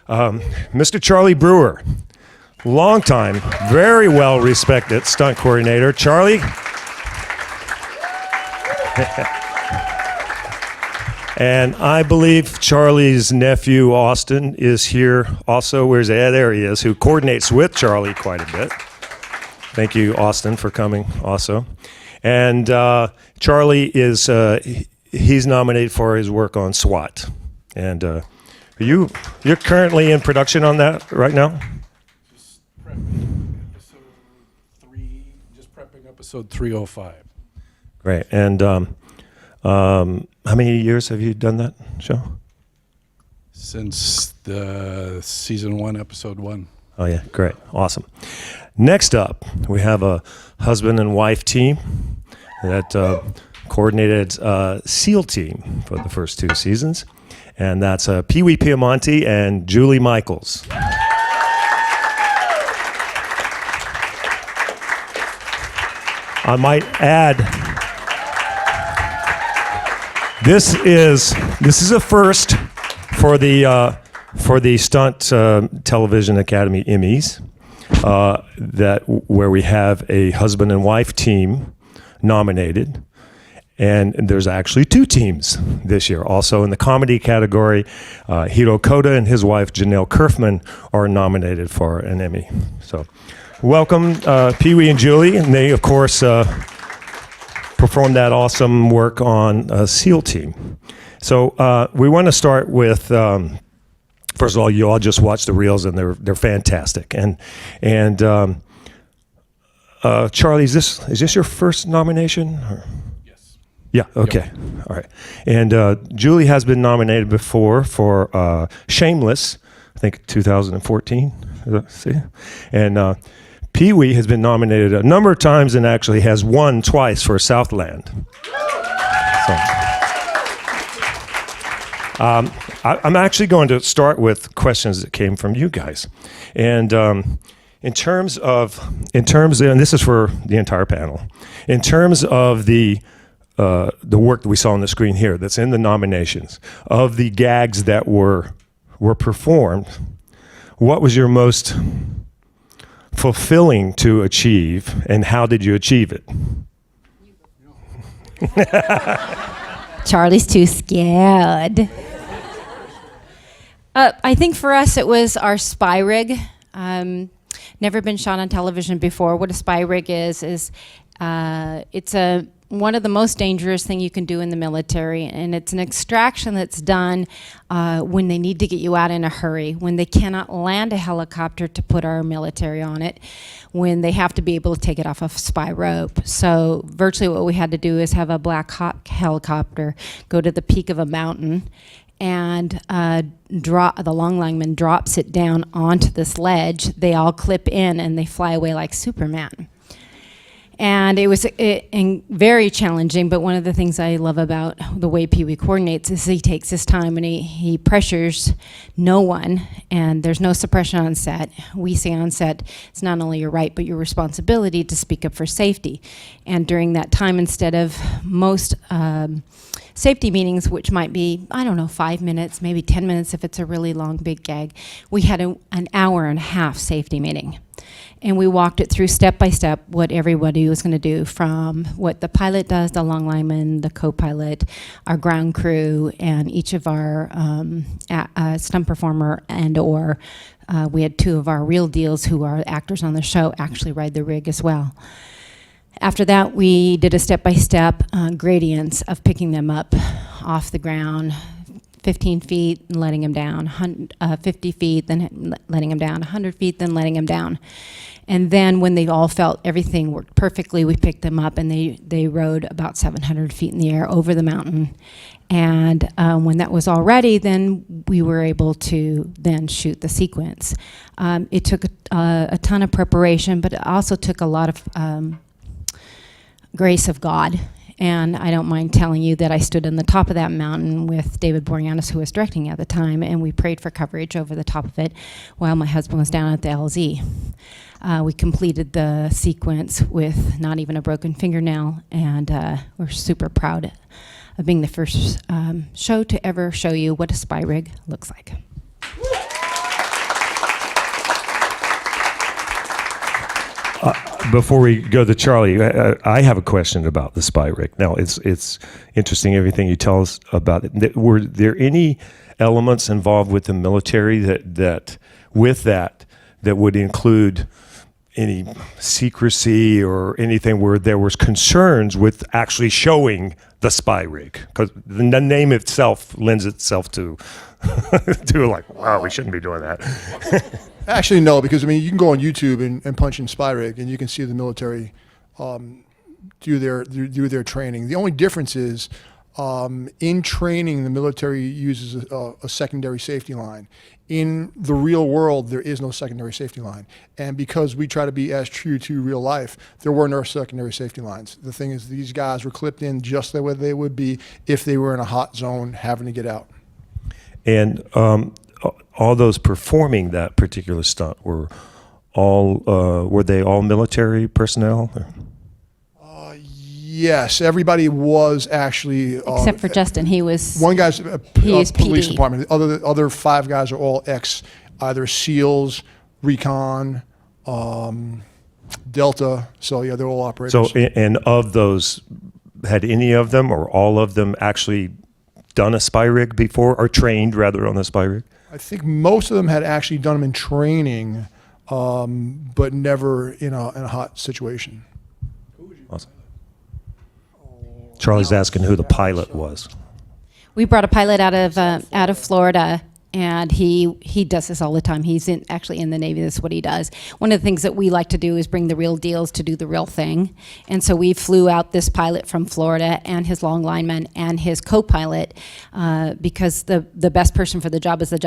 Mr. Charlie Brewer, long time, very well respected stunt coordinator. Charlie. And I believe Charlie's nephew, Austin, is here also. Where's that? There he is, who coordinates with Charlie quite a bit. Thank you, Austin, for coming also. And Charlie is, he's nominated for his work on S.W.A.T. And you're currently in production on that right now? Just prepping episode 305. Great. And how many years have you done that show? Since the season 1, episode 1. Oh yeah, great, awesome. Next up, we have a husband and wife team that coordinated SEAL team for the first 2 seasons, and that's Peewee Piemonte and Julie Michaels. I might add, this is a first for the Stunt Television Academy Emmys, where we have a husband and wife team nominated, and there's actually 2 teams this year. Also in the comedy category, Hiro Koda and his wife Janelle Kerfman are nominated for an Emmy. So, welcome Peewee and Julie, and they of course performed that awesome work on a SEAL team. So we want to start with, first of all, you all just watched the reels and they're fantastic. And Charlie, is this your first nomination? Or? Yes. Yeah. Okay. Yep. All right. And Julie has been nominated before for Shameless, I think 2014. See, and Peewee has been nominated a number of times and actually has won twice for Southland. So, I'm actually going to start with questions that came from you guys, and in terms of, and this is for the entire panel, in terms of the work that we saw on the screen here, that's in the nominations, of the gags that were performed, what was your most fulfilling to achieve, and how did you achieve it? Charlie's too scared. I think for us it was our spy rig. Never been shot on television before. What a spy rig is it's one of the most dangerous thing you can do in the military, and it's an extraction that's done when they need to get you out in a hurry, when they cannot land a helicopter to put our military on it, when they have to be able to take it off a spy rope. So virtually what we had to do is have a Black Hawk helicopter go to the peak of a mountain, and the long lineman drops it down onto this ledge. They all clip in and they fly away like Superman. And it was very challenging, but one of the things I love about the way Peewee coordinates is he takes his time and he pressures no one, and there's no suppression on set. We say on set, it's not only your right, but your responsibility to speak up for safety. And during that time, instead of most safety meetings, which might be, 5 minutes, maybe 10 minutes if it's a really long, big gag, we had an hour and a half safety meeting. And we walked it through step by step what everybody was going to do, from what the pilot does, the long lineman, the co-pilot, our ground crew, and each of our stunt performer we had 2 of our real deals who are actors on the show actually ride the rig as well. After that, we did a step-by-step gradients of picking them up off the ground, 15 feet and letting them down, 50 feet, then letting them down, 100 feet, then letting them down. And then when they all felt everything worked perfectly, we picked them up and they rode about 700 feet in the air over the mountain. And when that was all ready, then we were able to then shoot the sequence. It took a ton of preparation, but it also took a lot of grace of God. And I don't mind telling you that I stood on the top of that mountain with David Boreanaz, who was directing at the time, and we prayed for coverage over the top of it while my husband was down at the LZ. We completed the sequence with not even a broken fingernail, and we're super proud of being the first show to ever show you what a spy rig looks like. Before we go to Charlie, I have a question about the spy rig. Now, it's interesting everything you tell us about it. Were there any elements involved with the military that would include any secrecy or anything where there was concerns with actually showing the spy rig? Because the name itself lends itself to to like, wow, we shouldn't be doing that. Actually, no, because I mean, you can go on YouTube and punch in spy rig, and you can see the military do their training. The only difference is in training, the military uses a secondary safety line. In the real world, there is no secondary safety line, and because we try to be as true to real life, there were no secondary safety lines. The thing is, these guys were clipped in just the way they would be if they were in a hot zone having to get out. And all those performing that particular stunt were they all military personnel? Yes, everybody was actually Except for Justin, he was. one guy's He is police PD. department. The other five guys are all ex either SEALs, Recon, Delta. So yeah, they're all operators. So, and of those, had any of them or all of them actually done a spy rig before, or trained rather on the spy rig? I think most of them had actually done them in training, but never in a hot situation. Awesome. Charlie's asking who the pilot was. We brought a pilot out of Florida, and he does this all the time. He's actually in the Navy. That's what he does. One of the things that we like to do is bring the real deals to do the real thing. And so we flew out this pilot from Florida and his long lineman and his co-pilot because the best person for the job is the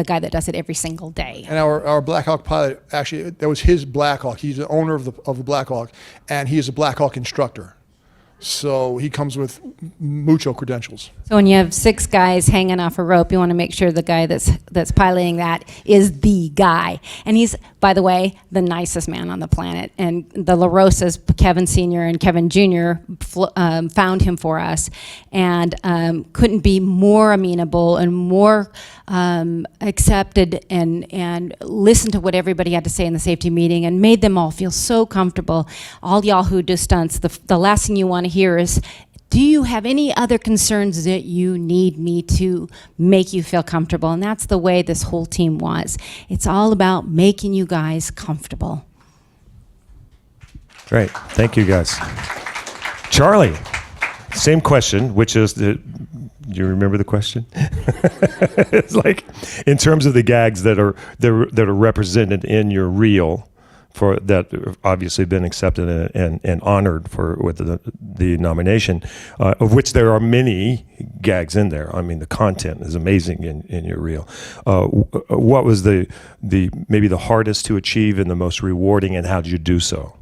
guy that does it every single day. And our Black Hawk pilot, actually, that was his Black Hawk. He's the owner of the Black Hawk, and he is a Black Hawk instructor. So he comes with mucho credentials. So when you have 6 guys hanging off a rope, you want to make sure the guy that's piloting that is the guy. And he's, by the way, the nicest man on the planet. And the La Rosas, Kevin Sr. and Kevin Jr. Found him for us, and couldn't be more amenable and more accepted and listened to what everybody had to say in the safety meeting and made them all feel so comfortable. All y'all who do stunts, the last thing you want to hear is, do you have any other concerns that you need me to make you feel comfortable? And that's the way this whole team was. It's all about making you guys comfortable. Great. Thank you, guys. Charlie, same question, which is do you remember the question? It's like, in terms of the gags that are represented in your reel, for that have obviously been accepted and honored with the nomination, of which there are many gags in there. I mean, the content is amazing in your reel. What was the maybe the hardest to achieve and the most rewarding, and how did you do so?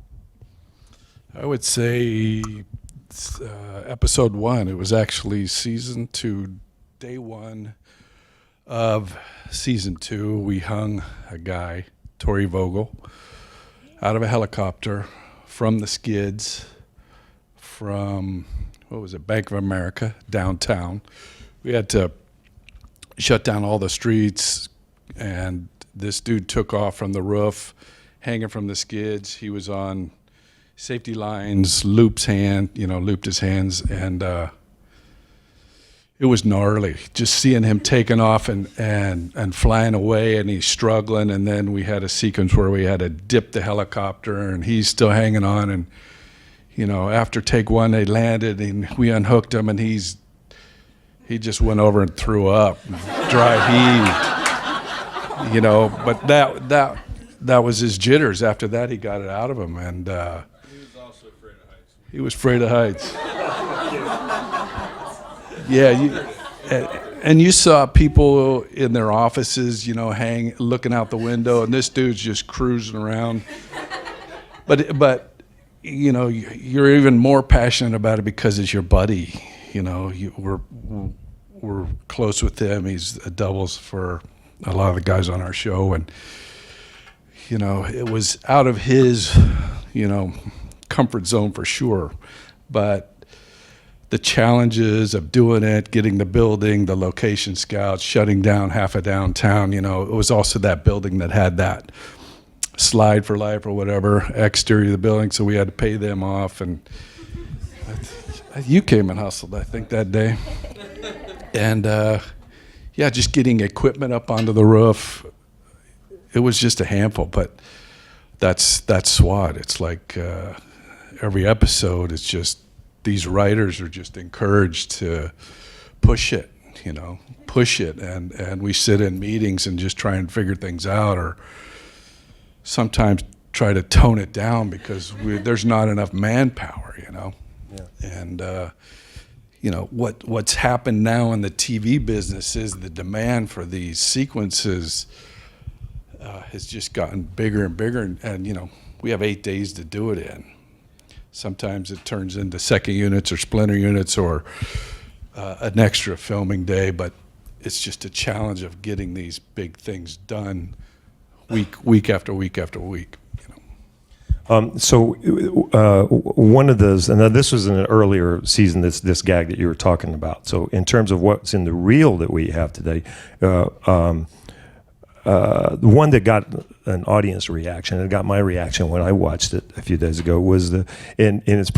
I would say episode 1. It was actually season 2, day 1 of season 2. We hung a guy, Tori Vogel, out of a helicopter from the skids from, Bank of America, downtown. We had to shut down all the streets, and this dude took off from the roof, hanging from the skids. He was on safety lines, looped his hands, and it was gnarly. Just seeing him taking off and flying away, and he's struggling, and then we had a sequence where we had to dip the helicopter, and he's still hanging on, and after take 1, they landed, and we unhooked him, and he just went over and threw up, dry heave, but that was his jitters. After that, he got it out of him, and he was also afraid of heights. He was afraid of heights. Yeah, and you saw people in their offices, looking out the window, and this dude's just cruising around. But you're even more passionate about it because it's your buddy. We're close with him. He's a doubles for a lot of the guys on our show, and it was out of his comfort zone for sure, but the challenges of doing it, getting the building, the location scouts, shutting down half of downtown, it was also that building that had that Slide for Life or whatever, exterior of the building, so we had to pay them off. And you came and hustled, I think, that day. And yeah, just getting equipment up onto the roof, it was just a handful. But that's S.W.A.T. It's like every episode, it's just these writers are just encouraged to push it, push it. And we sit in meetings and just try and figure things out, or sometimes try to tone it down because there's not enough manpower, Yeah. And what's happened now in the TV business is the demand for these sequences has just gotten bigger and bigger, and we have 8 days to do it in. Sometimes it turns into second units or splinter units or an extra filming day, but it's just a challenge of getting these big things done week after week after week. So one of those, and this was in an earlier season, this gag that you were talking about. So in terms of what's in the reel that we have today, the one that got an audience reaction, and got my reaction when I watched it a few days ago, was and it's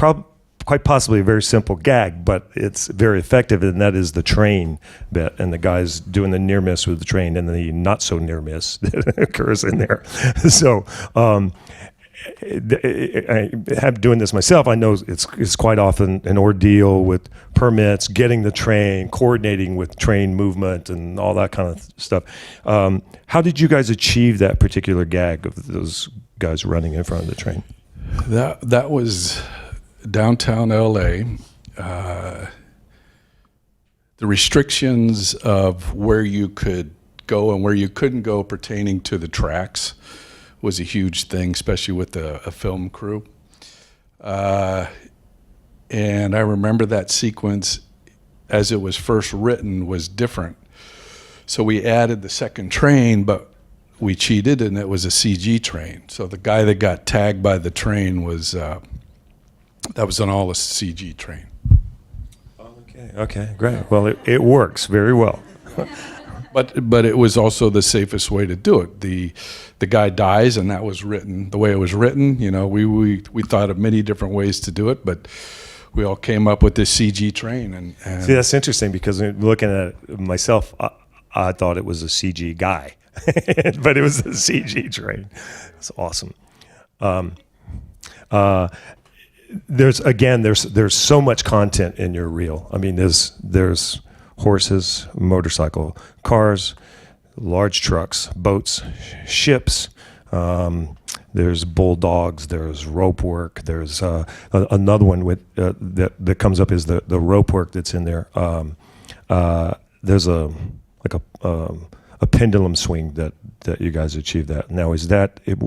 quite possibly a very simple gag, but it's very effective, and that is the train bit, and the guys doing the near miss with the train, and the not so near miss that occurs in there. So I have doing this myself. I know it's quite often an ordeal with permits, getting the train, coordinating with train movement, and all that kind of stuff. How did you guys achieve that particular gag of those guys running in front of the train? That was downtown LA. The restrictions of where you could go and where you couldn't go pertaining to the tracks was a huge thing, especially with a film crew. And I remember that sequence, as it was first written, was different. So we added the second train, but we cheated, and it was a CG train. So the guy that got tagged by the train was, that was an all CG train. Okay, great. Well, it works very well. But it was also the safest way to do it. The guy dies, and that was written the way it was written. We thought of many different ways to do it, but we all came up with this CG train. And see, that's interesting, because looking at it myself, I thought it was a CG guy, but it was a CG train. It's awesome. There's so much content in your reel. I mean, there's horses, motorcycle, cars, large trucks, boats, ships. There's bulldogs. There's rope work. There's another one with that comes up is the rope work that's in there. There's a pendulum swing that you guys achieved that. Now,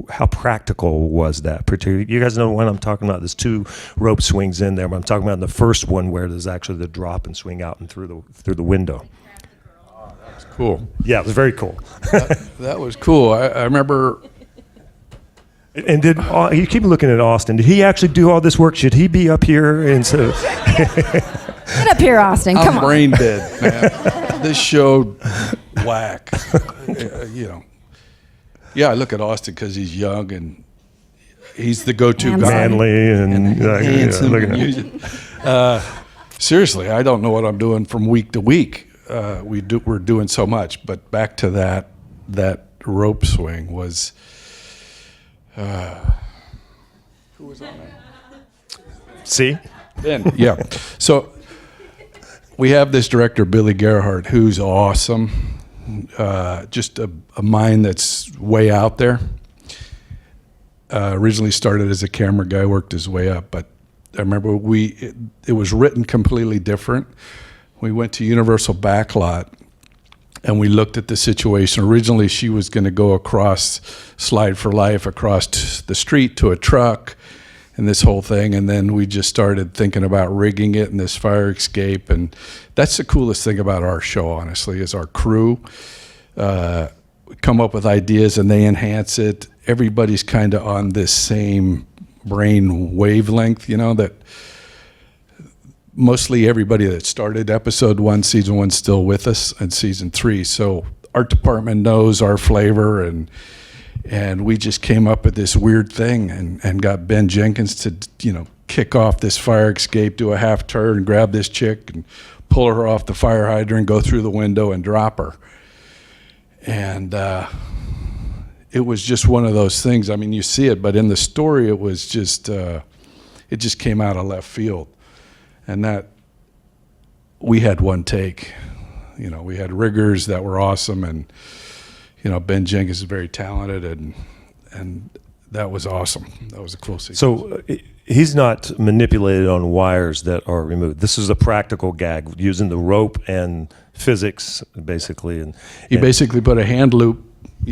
how practical was that? Particularly, you guys know what I'm talking about. There's 2 rope swings in there, but I'm talking about the first one where there's actually the drop and swing out and through the window. Oh, that was cool. Yeah, it was very cool. That was cool. I remember. And you keep looking at Austin? Did he actually do all this work? Should he be up here? And so, Get up here, Austin. Come I'm on. brain dead, man. This show whack. Yeah, I look at Austin because he's young and he's the go-to guy. manly and handsome. look at him. Seriously, I don't know what I'm doing from week to week. We're doing so much, but back to that rope swing was. Who was on that? See? Ben, yeah. So we have this director, Billy Gerhardt, who's awesome. Just a mind that's way out there. Originally started as a camera guy, worked his way up, but I remember it was written completely different. We went to Universal Backlot and we looked at the situation. Originally, she was going to go across Slide for Life across the street to a truck and this whole thing, and then we just started thinking about rigging it and this fire escape. And that's the coolest thing about our show, honestly, is our crew come up with ideas and they enhance it. Everybody's kind of on this same brain wavelength, that mostly everybody that started episode 1, season 1, still with us, and season 3. So art department knows our flavor, and And we just came up with this weird thing and got Ben Jenkins to, kick off this fire escape, do a half turn, grab this chick and pull her off the fire hydrant, go through the window and drop her. And it was just one of those things. I mean, you see it, but in the story, it was just, it just came out of left field. And that, we had one take. We had riggers that were awesome, and, Ben Jenkins is very talented, and that was awesome. That was a cool sequence. So he's not manipulated on wires that are removed. This is a practical gag using the rope and physics, basically. And he basically put a hand loop,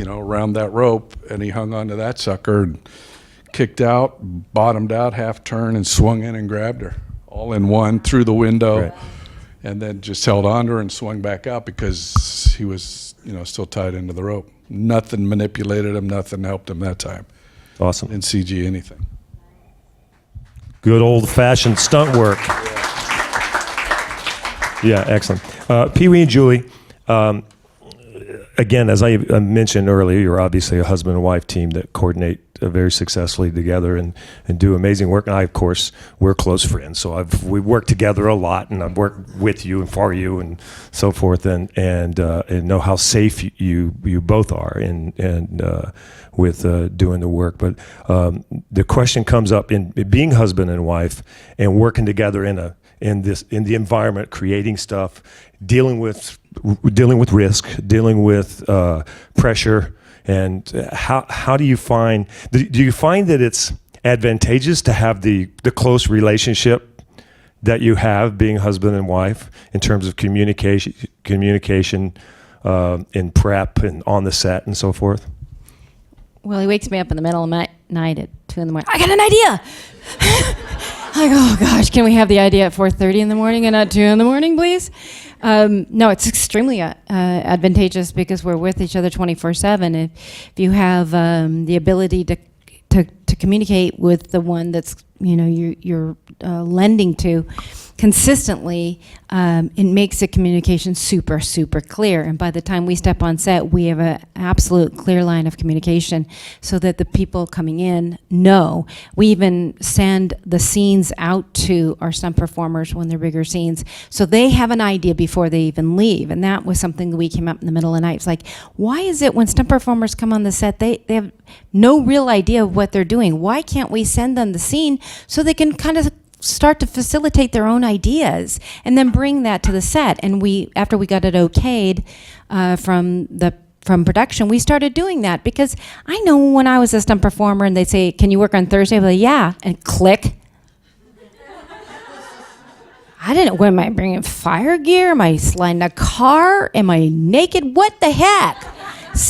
around that rope, and he hung onto that sucker and kicked out, bottomed out, half turn, and swung in and grabbed her all in one through the window. Right. And then just held on to her and swung back out because he was, still tied into the rope. Nothing manipulated him, nothing helped him that time. Awesome. Didn't CG anything. Good old-fashioned stunt work. Yeah, excellent. Peewee and Julie, again, as I mentioned earlier, you're obviously a husband and wife team that coordinate very successfully together and do amazing work. And I, of course, we're close friends, so we worked together a lot, and I've worked with you and for you and so forth, and know how safe you both are with doing the work. But the question comes up in being husband and wife and working together in the environment, creating stuff, dealing with risk, dealing with pressure. And how do you find that it's advantageous to have the close relationship that you have being husband and wife in terms of communication in prep and on the set and so forth? Well, he wakes me up in the middle of the night at 2 in the morning. I got an idea! Like, oh gosh, can we have the idea at 4:30 in the morning and not 2 in the morning, please? No, it's extremely advantageous because we're with each other 24/7. If you have the ability to communicate with the one that's you're lending to consistently, it makes the communication super, super clear. And by the time we step on set, we have an absolute clear line of communication so that the people coming in know. We even send the scenes out to our stunt performers when they're bigger scenes, so they have an idea before they even leave. And that was something that we came up in the middle of the night. It's like, why is it when stunt performers come on the set, they have no real idea of what they're doing? Why can't we send them the scene so they can kind of start to facilitate their own ideas and then bring that to the set? And after we got it okayed from production, we started doing that, because I know when I was a stunt performer and they'd say, can you work on Thursday? I'd be like, yeah, and click. I didn't, what am I bringing, fire gear? Am I sliding a car? Am I naked? What the heck?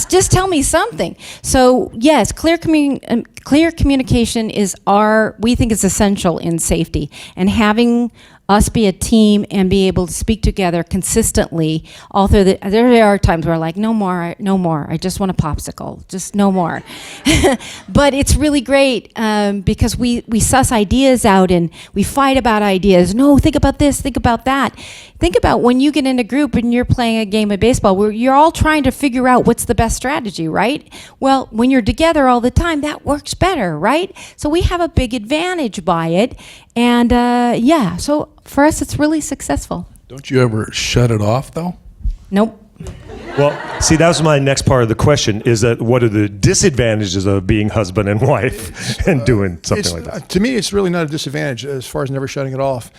Just tell me something. So yes, clear communication is we think it's essential in safety, and having us be a team and be able to speak together consistently all through there are times where like, no more, I just want a popsicle, just no more. But it's really great because we suss ideas out and we fight about ideas. No, think about this, think about that. Think about when you get in a group and you're playing a game of baseball where you're all trying to figure out what's the best strategy, right? Well, when you're together all the time, that works better, right? So we have a big advantage by it. And yeah, so for us, it's really successful. Don't you ever shut it off, though? Nope. Well, see, that was my next part of the question, is that what are the disadvantages of being husband and wife and doing something like that? To me, it's really not a disadvantage as far as never shutting it off.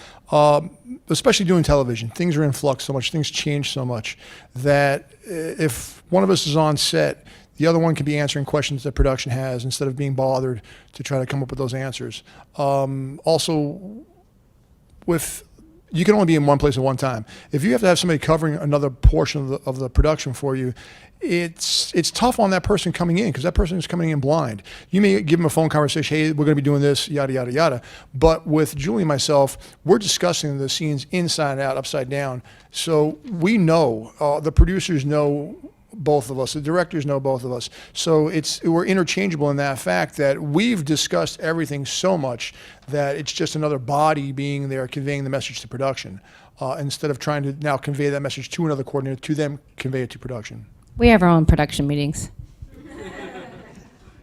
Especially doing television. Things are in flux so much, things change so much, that if one of us is on set, the other one can be answering questions that production has instead of being bothered to try to come up with those answers. Also, you can only be in one place at one time. If you have to have somebody covering another portion of the production for you, it's tough on that person coming in, because that person is coming in blind. You may give them a phone conversation, hey, we're going to be doing this, yada, yada, yada. But with Julie and myself, we're discussing the scenes inside out, upside down. So we know, the producers know both of us, the directors know both of us. So we're interchangeable in that fact that we've discussed everything so much that it's just another body being there conveying the message to production, instead of trying to now convey that message to another coordinator to then convey it to production. We have our own production meetings.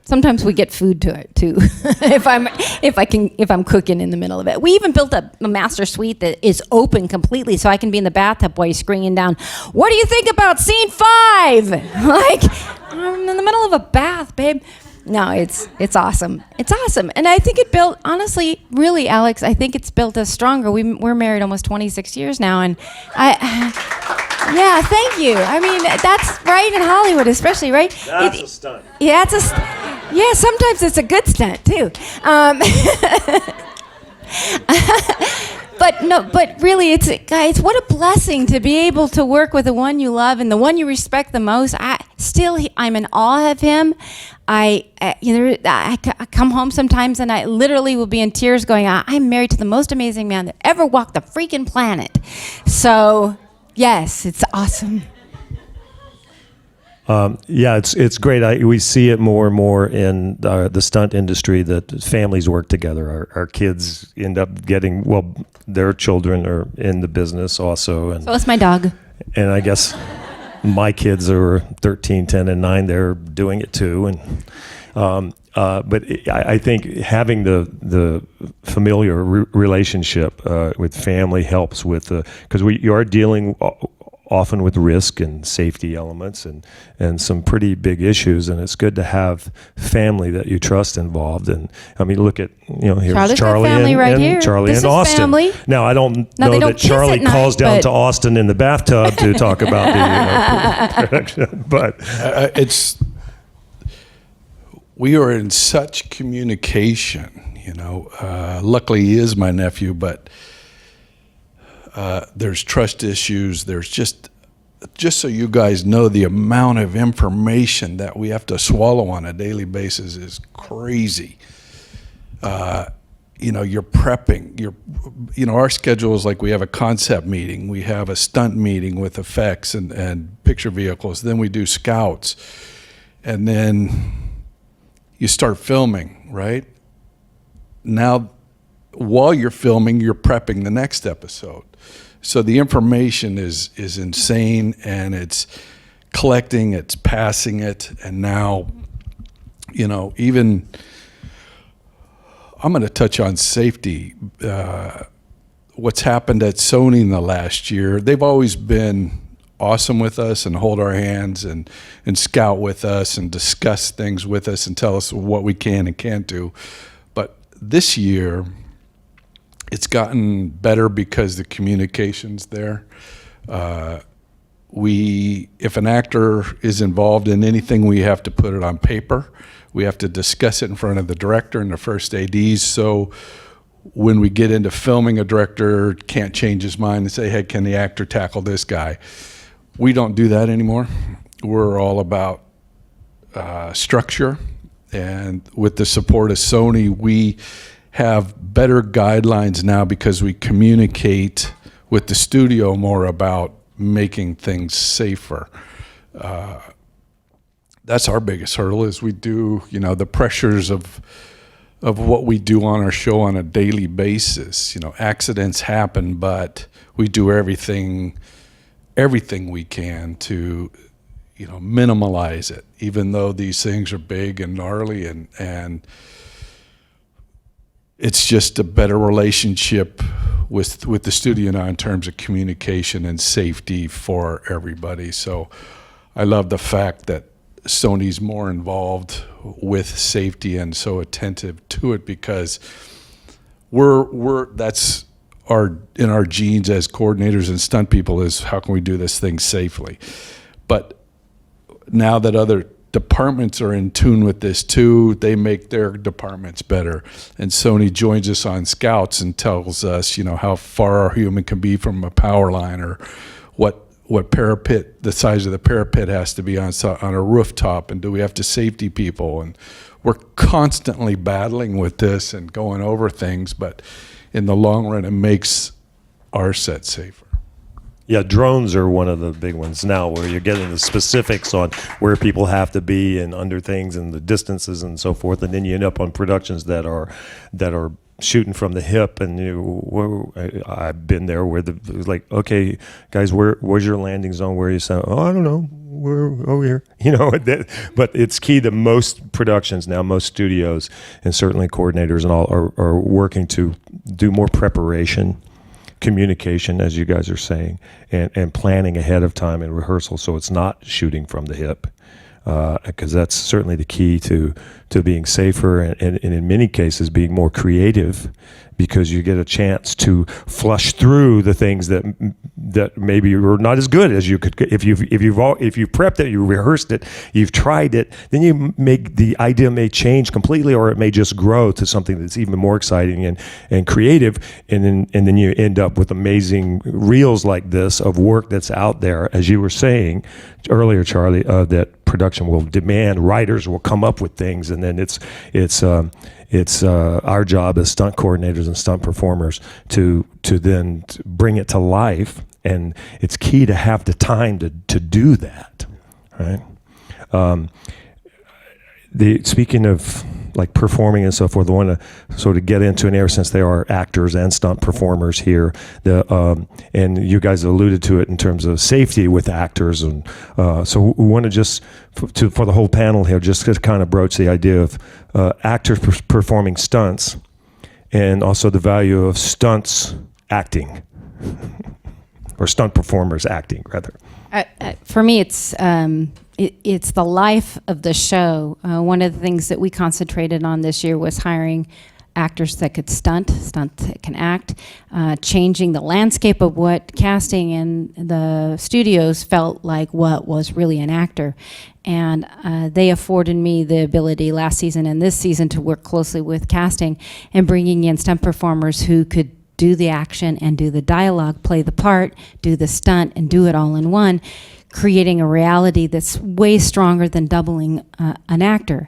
Sometimes we get food to it too. if I'm cooking in the middle of it. We even built a master suite that is open completely, so I can be in the bathtub while you're screaming down, "What do you think about scene 5?" Like, I'm in the middle of a bath, babe. No, it's awesome. It's awesome, and I think it built. Honestly, really, Alex, I think it's built us stronger. We're married almost 26 years now, and yeah, thank you. I mean, that's right in Hollywood, especially, right? That's a stunt. Yeah, yeah, sometimes it's a good stunt too. But really, guys, what a blessing to be able to work with the one you love and the one you respect the most. I'm in awe of him. I come home sometimes and I literally will be in tears going, I'm married to the most amazing man that ever walked the freaking planet. So, yes, it's awesome. Yeah, it's great. We see it more and more in the stunt industry that families work together. Our kids end up getting, their children are in the business also. And, so is my dog. And I guess my kids are 13, 10, and 9. They're doing it too. And but I think having the familiar relationship with family helps with because you are dealing often with risk and safety elements and some pretty big issues, and it's good to have family that you trust involved. And I mean, look at here's Charlie and Charlie this and Austin. Family. Now I don't know that Charlie calls down to Austin in the bathtub to talk about the production, but we are in such communication. Luckily he is my nephew, but. There's trust issues. There's just so you guys know, the amount of information that we have to swallow on a daily basis is crazy. You're prepping. Our schedule is like we have a concept meeting, we have a stunt meeting with effects and picture vehicles. Then we do scouts, and then you start filming. Right now, while you're filming, you're prepping the next episode. So the information is insane, and it's collecting, it's passing it, and now, even I'm going to touch on safety. What's happened at Sony in the last year, they've always been awesome with us and hold our hands and scout with us and discuss things with us and tell us what we can and can't do. But this year, it's gotten better because the communication's there. If an actor is involved in anything, we have to put it on paper. We have to discuss it in front of the director and the first ADs. So when we get into filming, a director can't change his mind and say, hey, can the actor tackle this guy? We don't do that anymore. We're all about structure. And with the support of Sony, we have better guidelines now because we communicate with the studio more about making things safer. That's our biggest hurdle, is we do, the pressures of what we do on our show on a daily basis. Accidents happen, but we do everything we can to, minimalize it, even though these things are big and gnarly, and it's just a better relationship with the studio now in terms of communication and safety for everybody. So I love the fact that Sony's more involved with safety and so attentive to it, because that's in our genes as coordinators and stunt people, is how can we do this thing safely. But now that other departments are in tune with this too, they make their departments better. And Sony joins us on scouts and tells us, how far our human can be from a power line, or what parapet, the size of the parapet has to be on a rooftop, and do we have to safety people? And we're constantly battling with this and going over things, but in the long run, it makes our set safer. Yeah, drones are one of the big ones now, where you're getting the specifics on where people have to be and under things and the distances and so forth, and then you end up on productions that are shooting from the hip, and I've been there where it's like, okay, guys, where's your landing zone? Where are you saying, oh, I don't know, we're over here, but it's key that most productions now, most studios, and certainly coordinators and all are working to do more preparation, communication, as you guys are saying, and planning ahead of time in rehearsal, so it's not shooting from the hip, because that's certainly the key to being safer and in many cases being more creative, because you get a chance to flush through the things that maybe are not as good as you could. If you've prepped it, you rehearsed it, you've tried it, then the idea may change completely, or it may just grow to something that's even more exciting and creative, and then you end up with amazing reels like this of work that's out there, as you were saying earlier, Charlie, that production will demand, writers will come up with things, and then it's our job as stunt coordinators and stunt performers to then bring it to life, and it's key to have the time to do that, right? Speaking of like performing and so forth, I want to sort of get into an area, since they are actors and stunt performers here. And you guys alluded to it in terms of safety with actors, and so we want to just for the whole panel here, just to kind of broach the idea of actors performing stunts, and also the value of stunts acting, or stunt performers acting, rather. For me, it's the life of the show. One of the things that we concentrated on this year was hiring actors that could stunt that can act, changing the landscape of what casting and the studios felt like what was really an actor. And they afforded me the ability last season and this season to work closely with casting and bringing in stunt performers who could do the action and do the dialogue, play the part, do the stunt, and do it all in one, creating a reality that's way stronger than doubling an actor.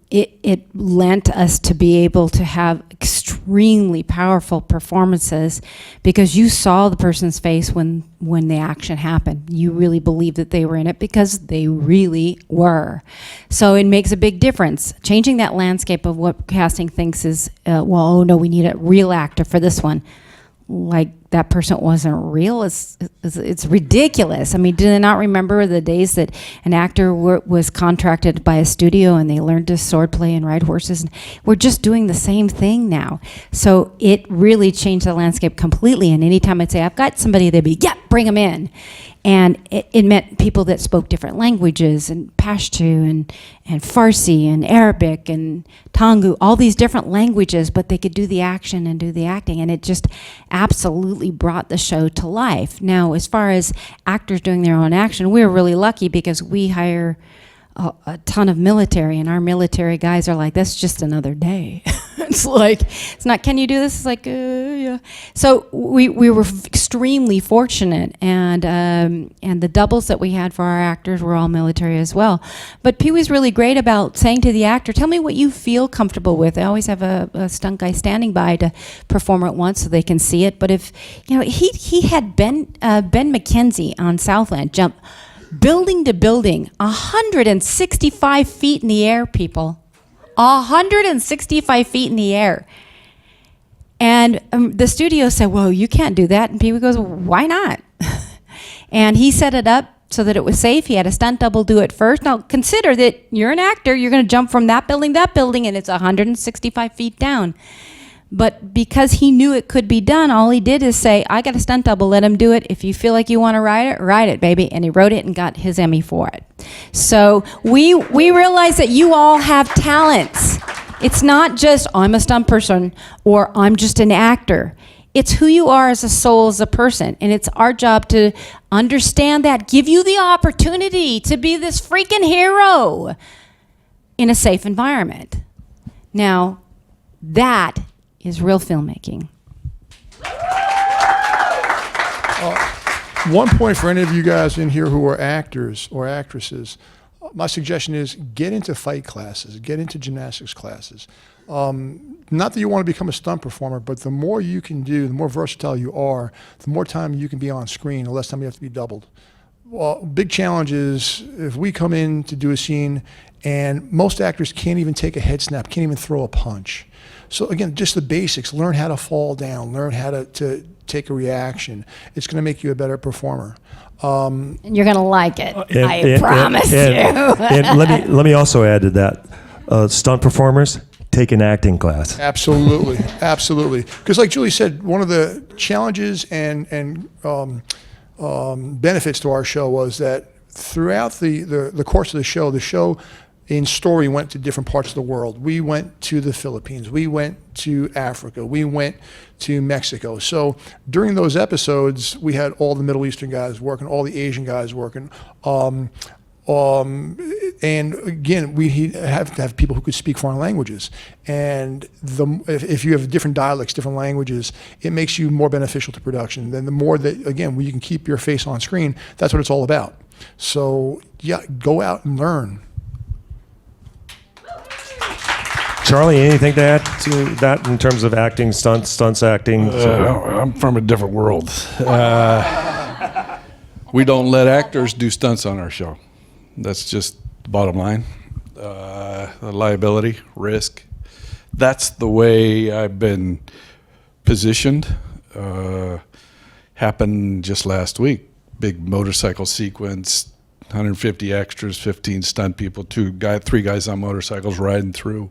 It lent us to be able to have extremely powerful performances, because you saw the person's face when the action happened. You really believed that they were in it, because they really were. So it makes a big difference. Changing that landscape of what casting thinks is, oh no, we need a real actor for this one. Like that person wasn't real. It's ridiculous. I mean, do they not remember the days that an actor was contracted by a studio and they learned to swordplay and ride horses? And we're just doing the same thing now. So it really changed the landscape completely. And anytime I'd say, I've got somebody, they'd be, yeah, bring them in. And it meant people that spoke different languages, and Pashto and Farsi and Arabic and Tangu, all these different languages, but they could do the action and do the acting. And it just absolutely brought the show to life. Now, as far as actors doing their own action, we're really lucky, because we hire a ton of military, and our military guys are like, that's just another day. It's like, it's not, can you do this? It's like, yeah. So we were extremely fortunate, and the doubles that we had for our actors were all military as well. But Peewee's really great about saying to the actor, tell me what you feel comfortable with. I always have a stunt guy standing by to perform it once so they can see it. But if, he had Ben McKenzie on Southland jump building to building, 165 feet in the air, people. 165 feet in the air. And the studio said, whoa, you can't do that. And Peewee goes, why not? And he set it up so that it was safe. He had a stunt double do it first. Now, consider that you're an actor. You're going to jump from that building, and it's 165 feet down. But because he knew it could be done, all he did is say, I got a stunt double, let him do it. If you feel like you want to ride it, baby. And he wrote it and got his Emmy for it. So we realize that you all have talents. It's not just, I'm a stunt person or I'm just an actor. It's who you are as a soul, as a person. And it's our job to understand that, give you the opportunity to be this freaking hero in a safe environment. Now, that is real filmmaking. One point for any of you guys in here who are actors or actresses, my suggestion is get into fight classes, get into gymnastics classes. Not that you want to become a stunt performer, but the more you can do, the more versatile you are, the more time you can be on screen, the less time you have to be doubled. big challenge is if we come in to do a scene and most actors can't even take a head snap, can't even throw a punch. So again, just the basics, learn how to fall down, learn how to take a reaction. It's going to make you a better performer. And you're going to like it. I promise you. And let me also add to that, stunt performers, take an acting class. Absolutely, absolutely. Because like Julie said, one of the challenges and benefits to our show was that throughout the course of the show in story went to different parts of the world. We went to the Philippines. We went to Africa. We went to Mexico. So during those episodes, we had all the Middle Eastern guys working, all the Asian guys working. And again, we have to have people who could speak foreign languages. And if you have different dialects, different languages, it makes you more beneficial to production. Then the more that, again, when you can keep your face on screen, that's what it's all about. So yeah, go out and learn. Charlie, anything to add to that in terms of acting, stunts acting? I'm from a different world. We don't let actors do stunts on our show. That's just the bottom line. Liability, risk. That's the way I've been positioned. Happened just last week. Big motorcycle sequence, 150 extras, 15 stunt people, 3 guys on motorcycles riding through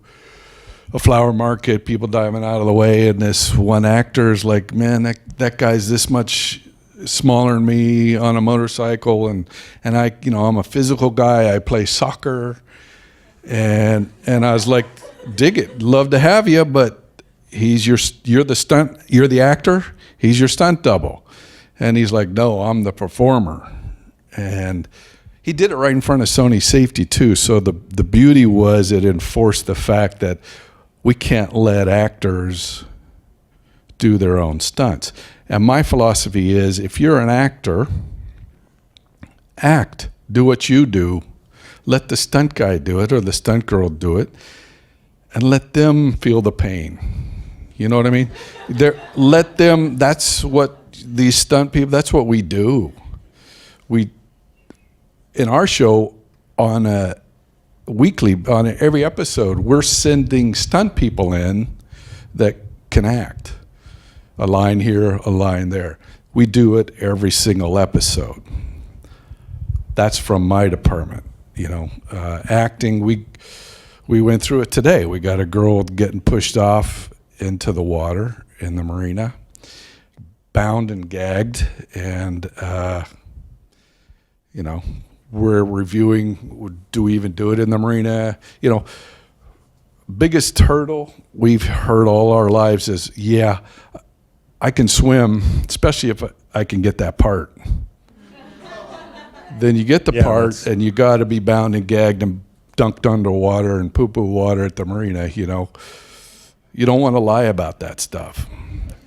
a flower market, people diving out of the way, and this one actor's like, man, that guy's this much smaller than me on a motorcycle, and I, I'm a physical guy, I play soccer, and I was like, dig it, love to have you, but you're the actor, he's your stunt double. And he's like, no, I'm the performer. And he did it right in front of Sony Safety too, so the beauty was it enforced the fact that we can't let actors do their own stunts. And my philosophy is, if you're an actor, act, do what you do, let the stunt guy do it or the stunt girl do it, and let them feel the pain. You know what I mean? Let them, that's what these stunt people, that's what we do. In our show, on a weekly, on every episode, we're sending stunt people in that can act. A line here, a line there. We do it every single episode. That's from my department. Acting, we went through it today. We got a girl getting pushed off into the water in the marina, bound and gagged, and we're reviewing, do we even do it in the marina? Biggest hurdle we've heard all our lives is, yeah, I can swim, especially if I can get that part. Then you get the part, and you got to be bound and gagged and dunked underwater and poo-poo water at the marina, You don't want to lie about that stuff.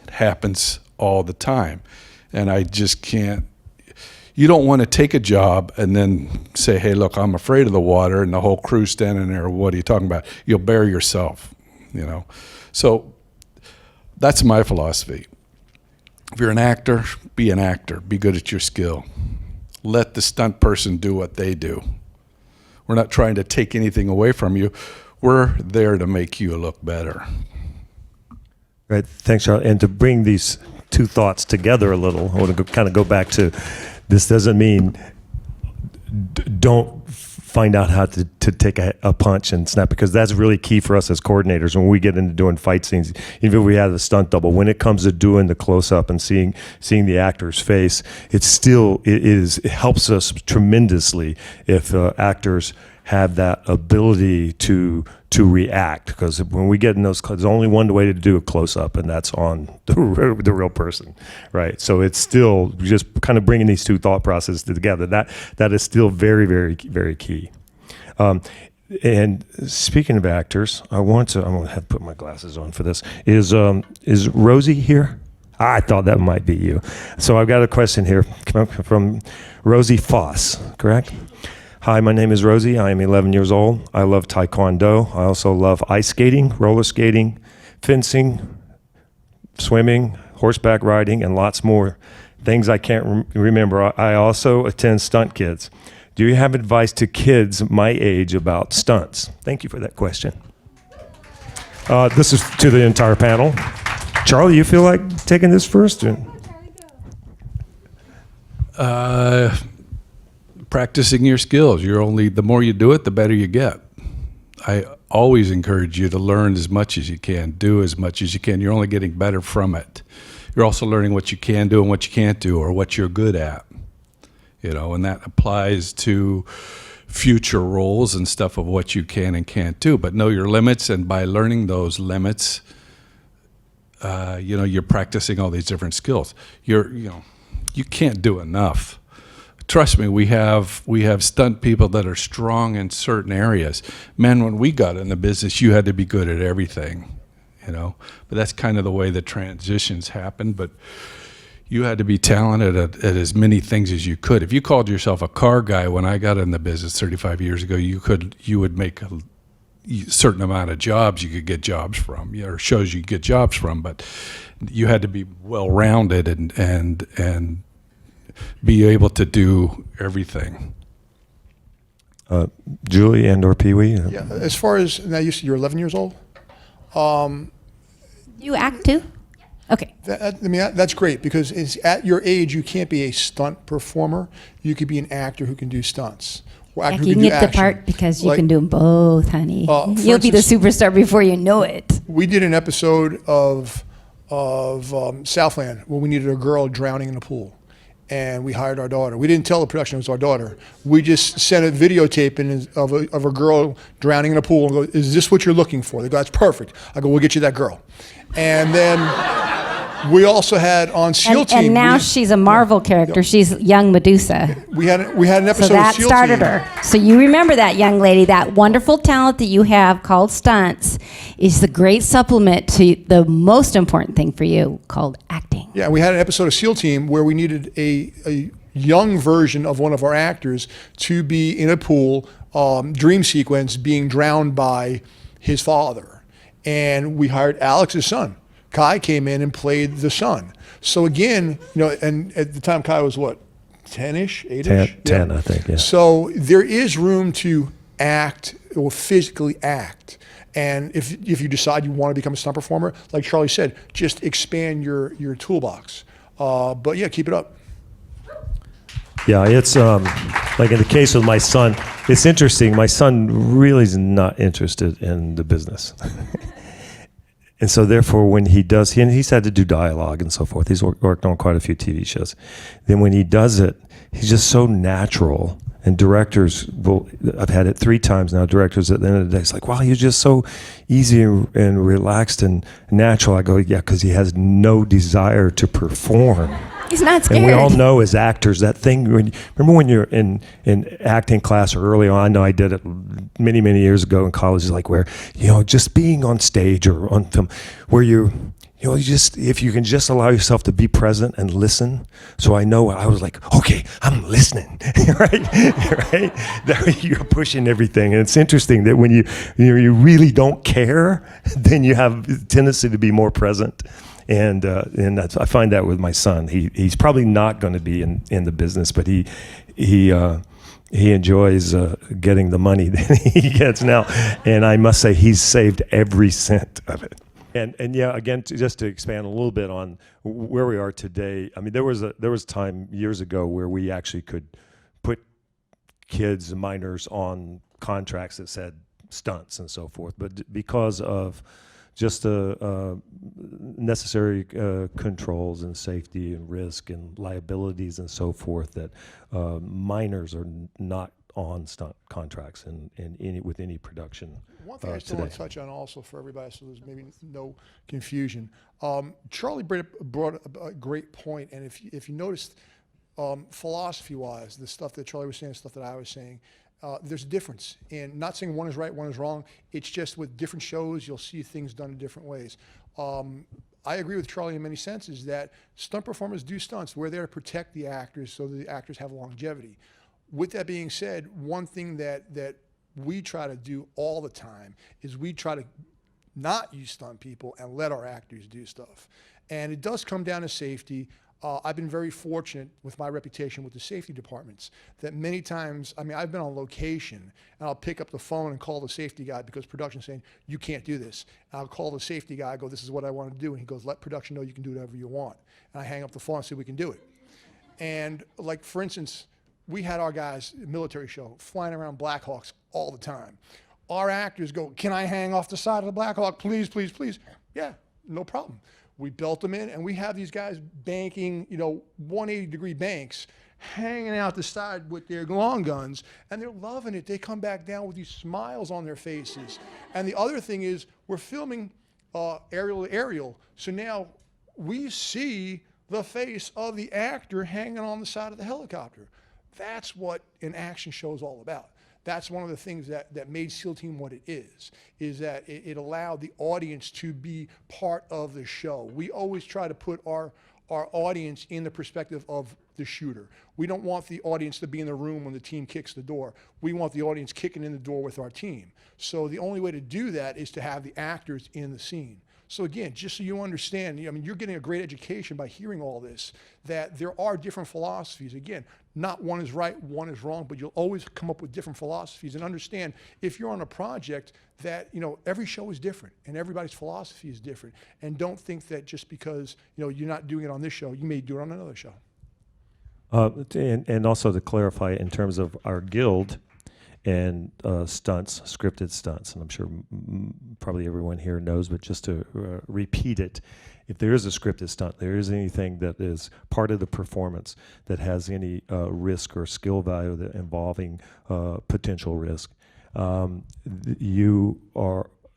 It happens all the time. And I just can't. You don't want to take a job and then say, hey, look, I'm afraid of the water, and the whole crew's standing there, what are you talking about? You'll bury yourself, So that's my philosophy. If you're an actor, be an actor. Be good at your skill. Let the stunt person do what they do. We're not trying to take anything away from you. We're there to make you look better. Right. Thanks, Charlie. And to bring these two thoughts together a little, I want to kind of go back to, this doesn't mean don't find out how to take a punch and snap, because that's really key for us as coordinators when we get into doing fight scenes. Even if we have the stunt double, when it comes to doing the close-up and seeing the actor's face, it helps us tremendously if actors have that ability to react, because when we get in those, there's only one way to do a close-up, and that's on the real person, right? So it's still just kind of bringing these two thought processes together. That is still very, very, very key. And speaking of actors, I'm going to have to put my glasses on for this. Is Rosie here? I thought that might be you. So I've got a question here from Rosie Foss, correct? Hi, my name is Rosie. I am 11 years old. I love Taekwondo. I also love ice skating, roller skating, fencing, swimming, horseback riding, and lots more things I can't remember. I also attend Stunt Kids. Do you have advice to kids my age about stunts? Thank you for that question. This is to the entire panel. Charlie, you feel like taking this first? Practicing your skills. The more you do it, the better you get. I always encourage you to learn as much as you can, do as much as you can. You're only getting better from it. You're also learning what you can do and what you can't do, or what you're good at. And that applies to future roles and stuff of what you can and can't do. But know your limits, and by learning those limits, you're practicing all these different skills. You can't do enough. Trust me, we have stunt people that are strong in certain areas. Man, when we got in the business, you had to be good at everything, But that's kind of the way the transitions happen. But you had to be talented at as many things as you could. If you called yourself a car guy when I got in the business 35 years ago, you would make a certain amount of jobs you could get jobs from, or shows you could get jobs from. But you had to be well-rounded and be able to do everything. Julie and/or Peewee? Yeah. As far as now, you said you're 11 years old. You act too? Okay. That's great, because at your age you can't be a stunt performer. You could be an actor who can do stunts. Or actor You who can do get the action. part because you can do them both, honey. You'll be the instance, superstar before you know it. We did an episode of Southland where we needed a girl drowning in a pool. And we hired our daughter. We didn't tell the production it was our daughter. We just sent a videotape of a girl drowning in a pool and go, "Is this what you're looking for?" They go, "That's perfect." I go, "We'll get you that girl." And then we also had on SEAL Team. And now she's a Marvel character. She's young Medusa. We had an episode So that of SEAL started Team. her. So you remember that, young lady. That wonderful talent that you have called stunts is the great supplement to the most important thing for you, called acting. Yeah, we had an episode of SEAL Team where we needed a young version of one of our actors to be in a pool, dream sequence, being drowned by his father. And we hired Alex's son. Kai came in and played the son. So again, and at the time Kai was what, 10-ish, 8-ish? 10, I think, yeah. So there is room to act or physically act. And if you decide you want to become a stunt performer, like Charlie said, just expand your toolbox. But yeah, keep it up. Yeah, it's like in the case of my son, it's interesting. My son really is not interested in the business. And so therefore when he does, he's had to do dialogue and so forth. He's worked on quite a few TV shows. Then when he does it, he's just so natural. And directors I've had it 3 times now, directors at the end of the day, it's like, wow, you're just so easy and relaxed and natural. I go, yeah, because he has no desire to perform. He's not scared. And we all know as actors, that thing, remember when you're in acting class or early on, I know I did it many, many years ago in college, like where, just being on stage or on film, where if you can just allow yourself to be present and listen. So I was like, okay, I'm listening, right? You're pushing everything. And it's interesting that when you really don't care, then you have a tendency to be more present. And I find that with my son. He's probably not going to be in the business, but he enjoys getting the money that he gets now. And I must say he's saved every cent of it. And yeah, again, just to expand a little bit on where we are today. I mean, there was time years ago where we actually could put kids and minors on contracts that said stunts and so forth, but because of just necessary controls and safety and risk and liabilities and so forth, that minors are not on stunt contracts with any production. One thing I still want to touch on also for everybody, so there's maybe no confusion. Charlie brought a great point, and if you noticed, philosophy-wise, the stuff that Charlie was saying, the stuff that I was saying, there's a difference. And not saying one is right, one is wrong. It's just with different shows, you'll see things done in different ways. I agree with Charlie in many senses that stunt performers do stunts. We're there to protect the actors so that the actors have longevity. With that being said, one thing that we try to do all the time is we try to not use stunt people and let our actors do stuff. And it does come down to safety. I've been very fortunate with my reputation with the safety departments that many times, I mean, I've been on location and I'll pick up the phone and call the safety guy because production's saying, you can't do this. And I'll call the safety guy, I go, this is what I want to do. And he goes, let production know you can do whatever you want. And I hang up the phone and say, we can do it. And like, for instance, we had our guys, military show, flying around Blackhawks all the time. Our actors go, can I hang off the side of the Blackhawk, please, please, please? Yeah, no problem. We built them in, and we have these guys banking, 180-degree banks, hanging out the side with their long guns, and they're loving it. They come back down with these smiles on their faces. And the other thing is, we're filming aerial to aerial, so now we see the face of the actor hanging on the side of the helicopter. That's what an action show is all about. That's one of the things that made SEAL Team what it is that it allowed the audience to be part of the show. We always try to put our audience in the perspective of the shooter. We don't want the audience to be in the room when the team kicks the door. We want the audience kicking in the door with our team. So the only way to do that is to have the actors in the scene. So again, just so you understand, I mean, you're getting a great education by hearing all this, that there are different philosophies. Again, not one is right, one is wrong, but you'll always come up with different philosophies and understand if you're on a project that, every show is different and everybody's philosophy is different. And don't think that just because, you're not doing it on this show, you may do it on another show. And also to clarify, in terms of our guild and stunts, scripted stunts, and I'm sure probably everyone here knows, but just to repeat it, if there is a scripted stunt, there is anything that is part of the performance that has any risk or skill value that involving potential risk,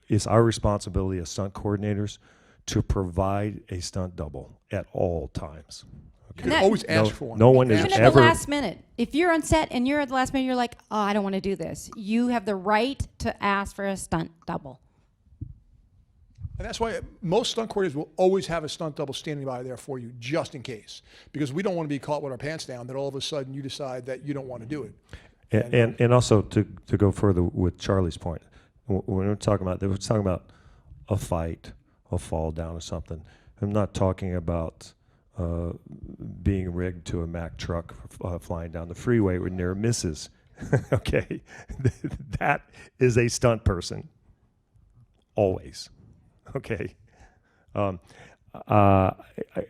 it's our responsibility as stunt coordinators to provide a stunt double at all times. You can always ask for one. No one is Even at ever. the last minute. If you're on set and you're at the last minute, you're like, oh, I don't want to do this. You have the right to ask for a stunt double. And that's why most stunt coordinators will always have a stunt double standing by there for you, just in case. Because we don't want to be caught with our pants down, that all of a sudden you decide that you don't want to do it. And also to go further with Charlie's point, when we're talking about a fight, a fall down or something. I'm not talking about being rigged to a Mack truck flying down the freeway with near misses. Okay, that is a stunt person, always. Okay, I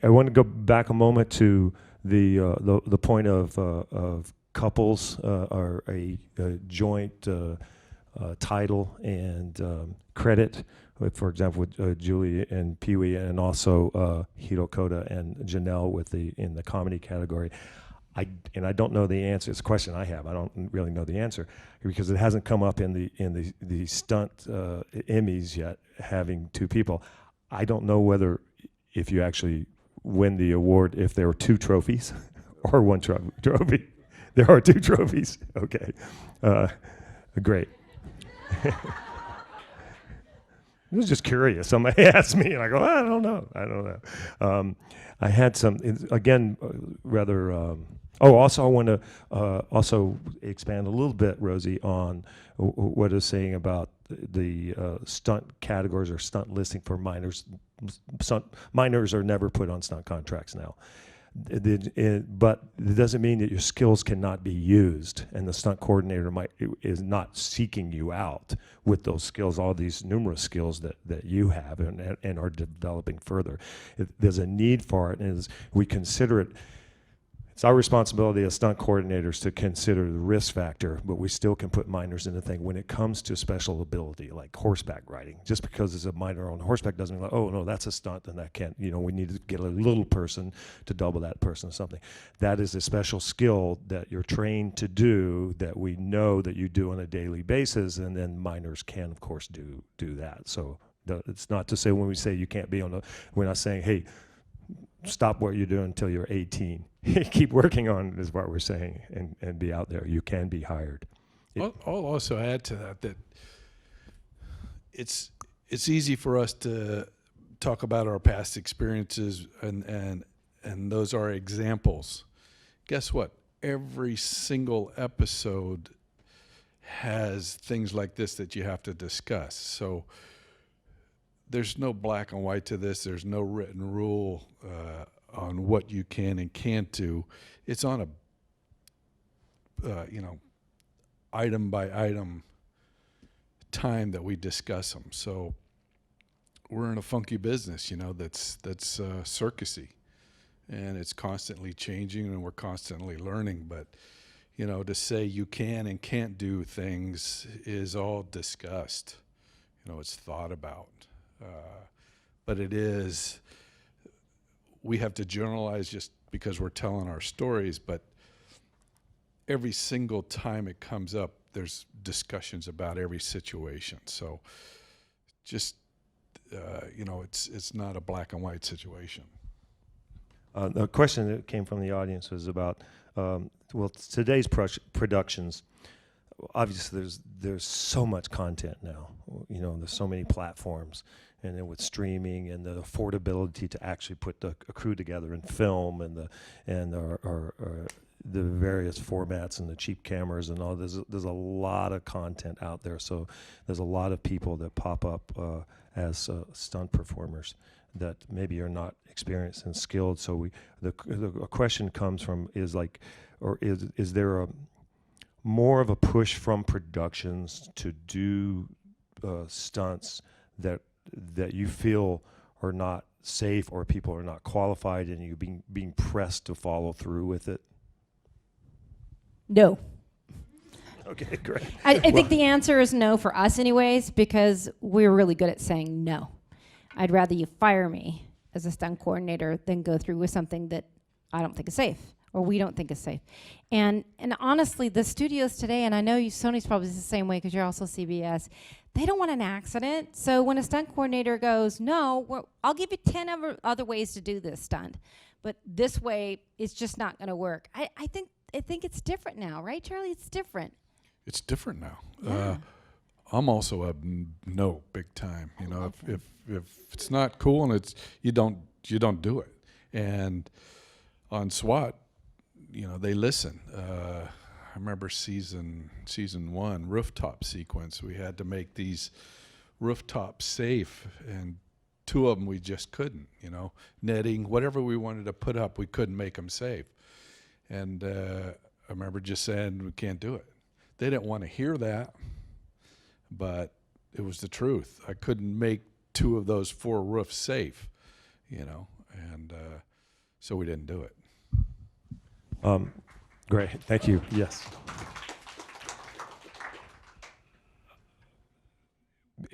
want to go back a moment to the point of couples or a joint title and credit. For example, with Julie and Peewee, and also Hirokota and Janelle in the comedy category. I don't know the answer. It's a question I have. I don't really know the answer because it hasn't come up in the stunt Emmys yet. Having two people, I don't know whether if you actually win the award if there are two trophies or one trophy. There are two trophies. Okay, great. I was just curious. Somebody asked me, and I go, I don't know. I had some, again, rather. Also, I want to also expand a little bit, Rosie, on what I was saying about the stunt categories or stunt listing for minors. Minors are never put on stunt contracts now. But it doesn't mean that your skills cannot be used, and the stunt coordinator is not seeking you out with those skills, all these numerous skills that you have and are developing further. There's a need for it, and as we consider it, it's our responsibility as stunt coordinators to consider the risk factor, but we still can put minors in the thing when it comes to special ability, like horseback riding. Just because it's a minor on horseback doesn't mean, like, oh, no, that's a stunt, and that can't, we need to get a little person to double that person or something. That is a special skill that you're trained to do that we know that you do on a daily basis, and then minors can, of course, do that. So it's not to say when we say you can't be we're not saying, hey, stop what you're doing until you're 18. Keep working on it is what we're saying, and be out there. You can be hired. I'll also add to that it's easy for us to talk about our past experiences and those are examples. Guess what? Every single episode has things like this that you have to discuss. So there's no black and white to this. There's no written rule on what you can and can't do. It's on a item by item time that we discuss them. So we're in a funky business, that's circusy, and it's constantly changing, and we're constantly learning. But to say you can and can't do things is all discussed. It's thought about. But we have to generalize just because we're telling our stories, but every single time it comes up, there's discussions about every situation. So just, it's not a black and white situation. The question that came from the audience was about, today's productions, obviously there's so much content now. There's so many platforms, and then with streaming and the affordability to actually put a crew together and film, and the various formats and the cheap cameras and all. There's a lot of content out there. So there's a lot of people that pop up as stunt performers that maybe are not experienced and skilled. So the question comes from is there more of a push from productions to do stunts that you feel are not safe, or people are not qualified, and you being pressed to follow through with it? No. Okay, great. I think the answer is no for us anyways, because we're really good at saying no. I'd rather you fire me as a stunt coordinator than go through with something that I don't think is safe, or we don't think is safe. And honestly, the studios today, and I know Sony's probably the same way because you're also CBS, they don't want an accident. So when a stunt coordinator goes, no, I'll give you 10 other ways to do this stunt, but this way it's just not going to work. I think it's different now, right, Charlie? It's different. It's different now. Yeah. I'm also a no, big time. If it's not cool and you don't do it. And on S.W.A.T, they listen. I remember season 1 rooftop sequence. We had to make these rooftops safe, and 2 of them we just couldn't. Netting, whatever we wanted to put up, we couldn't make them safe. And I remember just saying we can't do it. They didn't want to hear that, but it was the truth. I couldn't make 2 of those 4 roofs safe, and so we didn't do it. Great, thank you. Yes.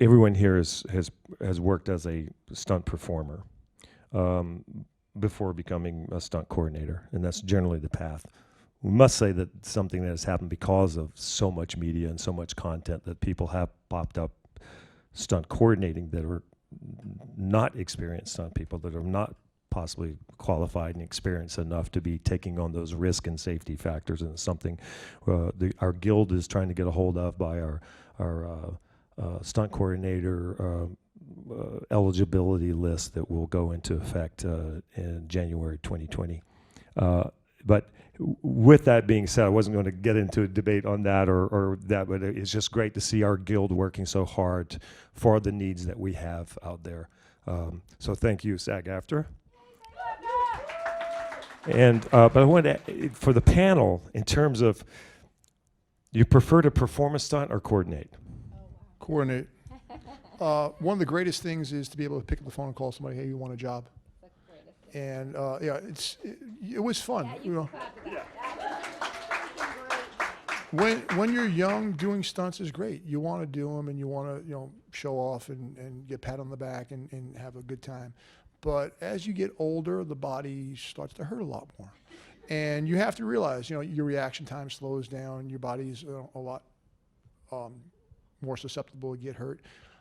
Everyone here has worked as a stunt performer before becoming a stunt coordinator, and that's generally the path. We must say that something that has happened because of so much media and so much content that people have popped up stunt coordinating that are not experienced stunt people, that are not possibly qualified and experienced enough to be taking on those risk and safety factors, and it's something our guild is trying to get a hold of by our stunt coordinator eligibility list that will go into effect in January 2020. But with that being said, I wasn't going to get into a debate on that or that, but it's just great to see our guild working so hard for the needs that we have out there. So thank you, SAG-AFTRA. And but I wanted to, for the panel, in terms of, you prefer to perform a stunt or coordinate? Coordinate. One of the greatest things is to be able to pick up the phone and call somebody, hey, you want a job? And it was fun. When you're young, doing stunts is great. You want to do them and you want to show off and get pat on the back and have a good time. But as you get older, the body starts to hurt a lot more, and you have to realize your reaction time slows down. Your body's a lot more susceptible to get hurt.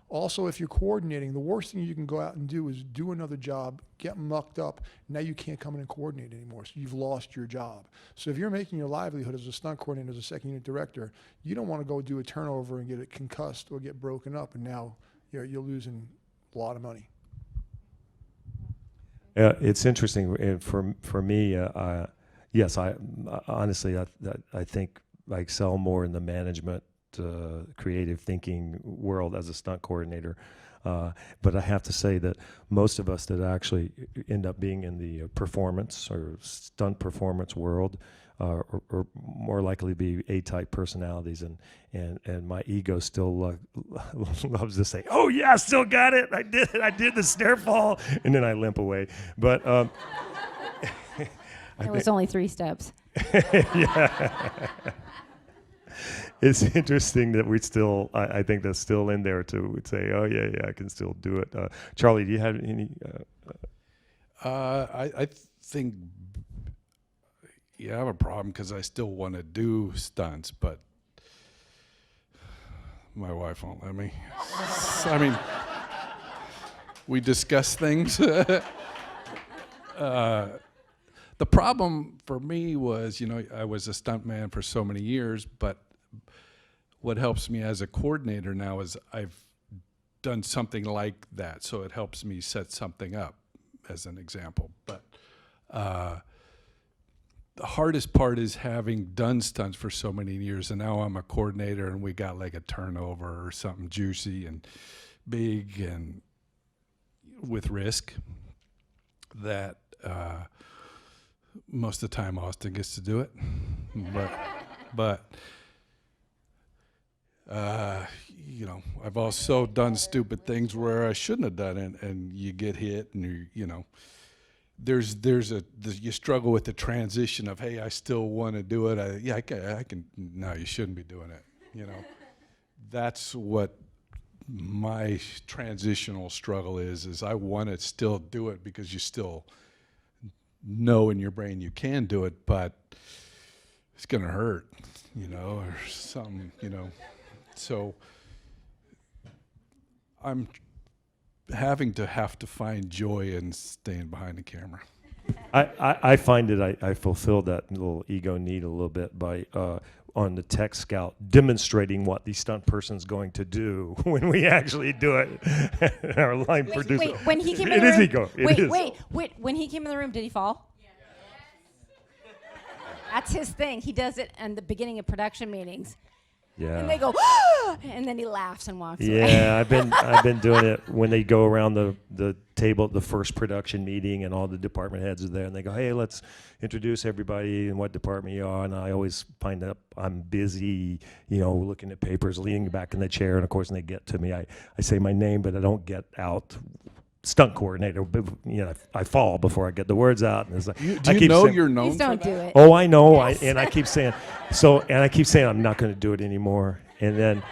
Also, if you're coordinating, the worst thing you can go out and do is do another job, get mucked up. Now you can't come in and coordinate anymore, so you've lost your job. So if you're making your livelihood as a stunt coordinator, as a second unit director, you don't want to go do a turnover and get it concussed or get broken up, and now you're losing a lot of money. It's interesting for me. Yes, I honestly I think I excel more in the management, creative thinking world as a stunt coordinator. But I have to say that most of us that actually end up being in the performance or stunt performance world are more likely to be A-type personalities, and my ego still loves to say, "Oh yeah, I still got it. I did the stair fall," and then I limp away. But It was only 3 steps. yeah. It's interesting that we still, I think that's still in there to say, oh yeah, I can still do it. Charlie, do you have any? I think, yeah, I have a problem because I still want to do stunts, but my wife won't let me. I mean, we discuss things. The problem for me was, I was a stuntman for so many years, but what helps me as a coordinator now is I've done something like that, so it helps me set something up, as an example. But the hardest part is having done stunts for so many years, and now I'm a coordinator, and we got like a turnover or something juicy and big and with risk that most of the time Austin gets to do it, but I've also done stupid things where I shouldn't have done it, and you get hit, and you struggle with the transition of, hey, I still want to do it. I can. No, you shouldn't be doing it. That's what my transitional struggle is I want to still do it because you still know in your brain you can do it, but it's going to hurt, or something, So I'm have to find joy in staying behind the camera. I find that I fulfill that little ego need a little bit by on the tech scout demonstrating what the stunt person's going to do when we actually do it. Our line producer. Wait, when he came in it the is room. ego. Wait. When he came in the room, did he fall? That's his thing. He does it in the beginning of production meetings. Yeah. And they go, ah! And then he laughs and walks away. Yeah, I've been doing it when they go around the table at the first production meeting, and all the department heads are there, and they go, hey, let's introduce everybody and what department you are. And I always find out I'm busy, looking at papers, leaning back in the chair, and of course when they get to me, I say my name, but I don't get out stunt coordinator. I fall before I get the words out. And it's like, do you know you're known Please for don't that? do it. Oh, I know. Yes. And I keep saying, I'm not going to do it anymore. And then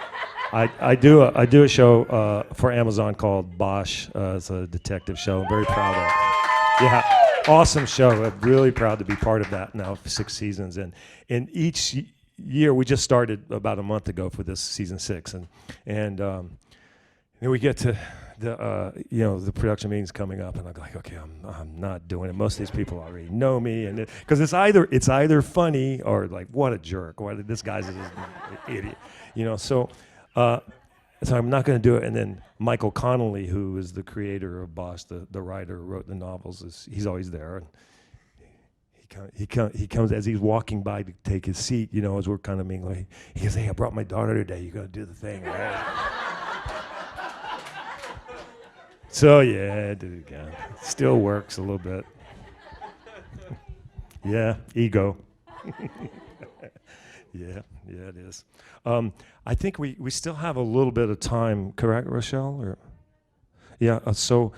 I do a show for Amazon called Bosch. It's a detective show. I'm very proud of it. Yeah, awesome show. I'm really proud to be part of that now for 6 seasons. And each year, we just started about a month ago for this season 6, and then we get to the production meeting's coming up, and I'm like, okay, I'm not doing it. Most of these people already know me, and because it's either funny or like, what a jerk, this guy's an idiot, So I'm not going to do it. And then Michael Connolly, who is the creator of Bosch, the writer who wrote the novels, he's always there, and he comes as he's walking by to take his seat. As we're kind of being like, he goes, hey, I brought my daughter today. You're going to do the thing, right? So yeah, I did it again. Still works a little bit. Yeah, ego. yeah, it is. I think we still have a little bit of time, correct, Rochelle? Or yeah. So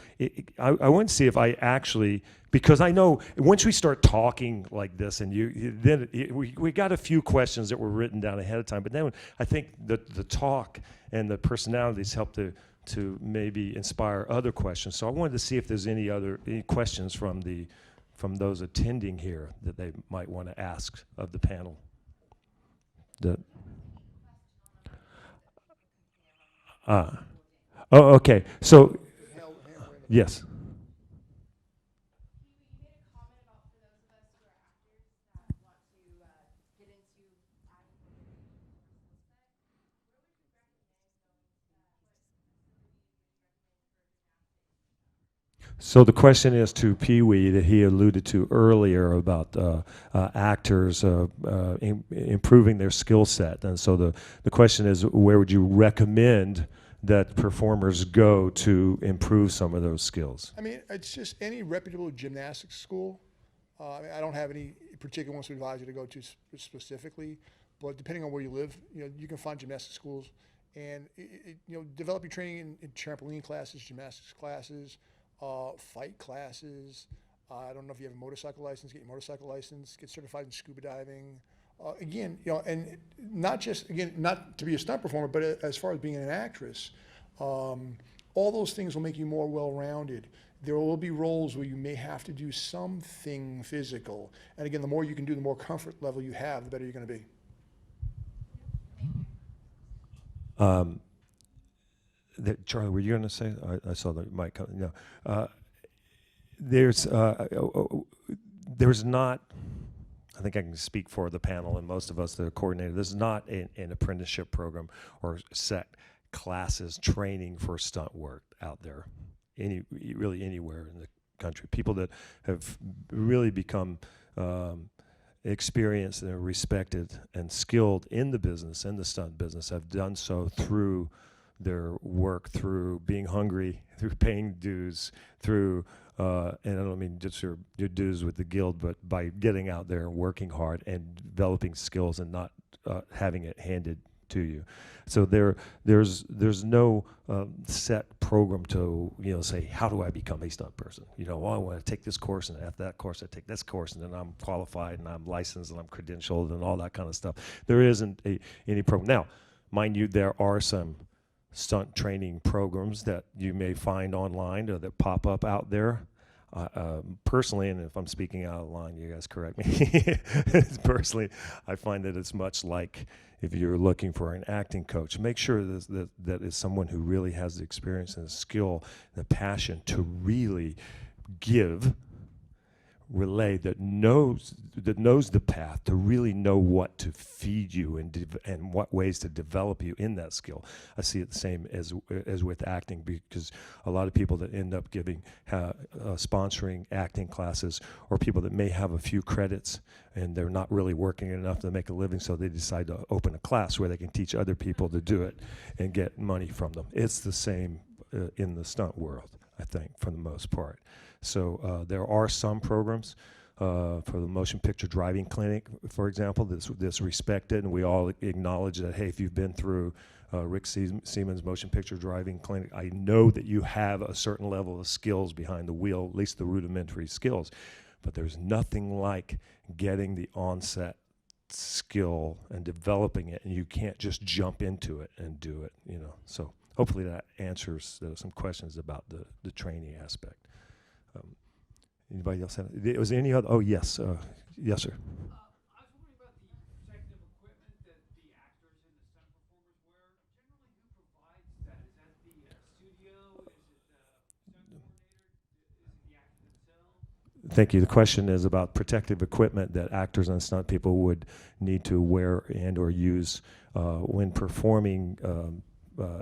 I want to see if I actually, because I know once we start talking like this, and we got a few questions that were written down ahead of time, but then I think the talk and the personalities help to maybe inspire other questions. So I wanted to see if there's any questions from those attending here that they might want to ask of the panel. Okay. So, yes. So the question is to Peewee that he alluded to earlier about actors improving their skill set. And so the question is, where would you recommend that performers go to improve some of those skills? I mean, it's just any reputable gymnastics school. I mean, I don't have any particular ones to advise you to go to specifically, but depending on where you live, you know, you can find gymnastics schools, and you know, develop your training in trampoline classes, gymnastics classes, fight classes. I don't know if you have a motorcycle license, get your motorcycle license, get certified in scuba diving. Again, you know, and not just, again, not to be a stunt performer, but as far as being an actress, all those things will make you more well-rounded. There will be roles where you may have to do something physical. And again, the more you can do, the more comfort level you have, the better you're going to be. Charlie, were you going to say? I saw the mic coming. No. There's not, I think I can speak for the panel and most of us that are coordinated, there's not an apprenticeship program or set classes training for stunt work out there, really anywhere in the country. People that have really become experienced and respected and skilled in the business, in the stunt business, have done so through their work, through being hungry, through paying dues, through, and I don't mean just your dues with the guild, but by getting out there and working hard and developing skills and not having it handed to you. So there's no set program to, you know, say, how do I become a stunt person? You know, well, I want to take this course, and after that course I take this course, and then I'm qualified and I'm licensed and I'm credentialed and all that kind of stuff. There isn't any program. Now, mind you, there are some stunt training programs that you may find online or that pop up out there. Personally, and if I'm speaking out of line, you guys correct me. Personally, I find that it's much like if you're looking for an acting coach, make sure that is someone who really has the experience and the skill, the passion to really relay, that knows the path, to really know what to feed you and what ways to develop you in that skill. I see it the same as with acting, because a lot of people that end up sponsoring acting classes, or people that may have a few credits and they're not really working enough to make a living, so they decide to open a class where they can teach other people to do it and get money from them. It's the same in the stunt world, I think, for the most part. So there are some programs for the Motion Picture Driving Clinic, for example, that's respected, and we all acknowledge that, hey, if you've been through Rick Seaman's Motion Picture Driving Clinic, I know that you have a certain level of skills behind the wheel, at least the rudimentary skills, but there's nothing like getting the onset skill and developing it, and you can't just jump into it and do it, you know. So hopefully that answers some questions about the training aspect. Anybody else have? Was there any other? Oh, yes. Yes, sir. I was wondering about the protective equipment that the actors and the stunt performers wear. Generally, who provides that? Is that the studio? Is it the stunt coordinator? Is it the actors themselves? Thank you. The question is about protective equipment that actors and stunt people would need to wear and or use when performing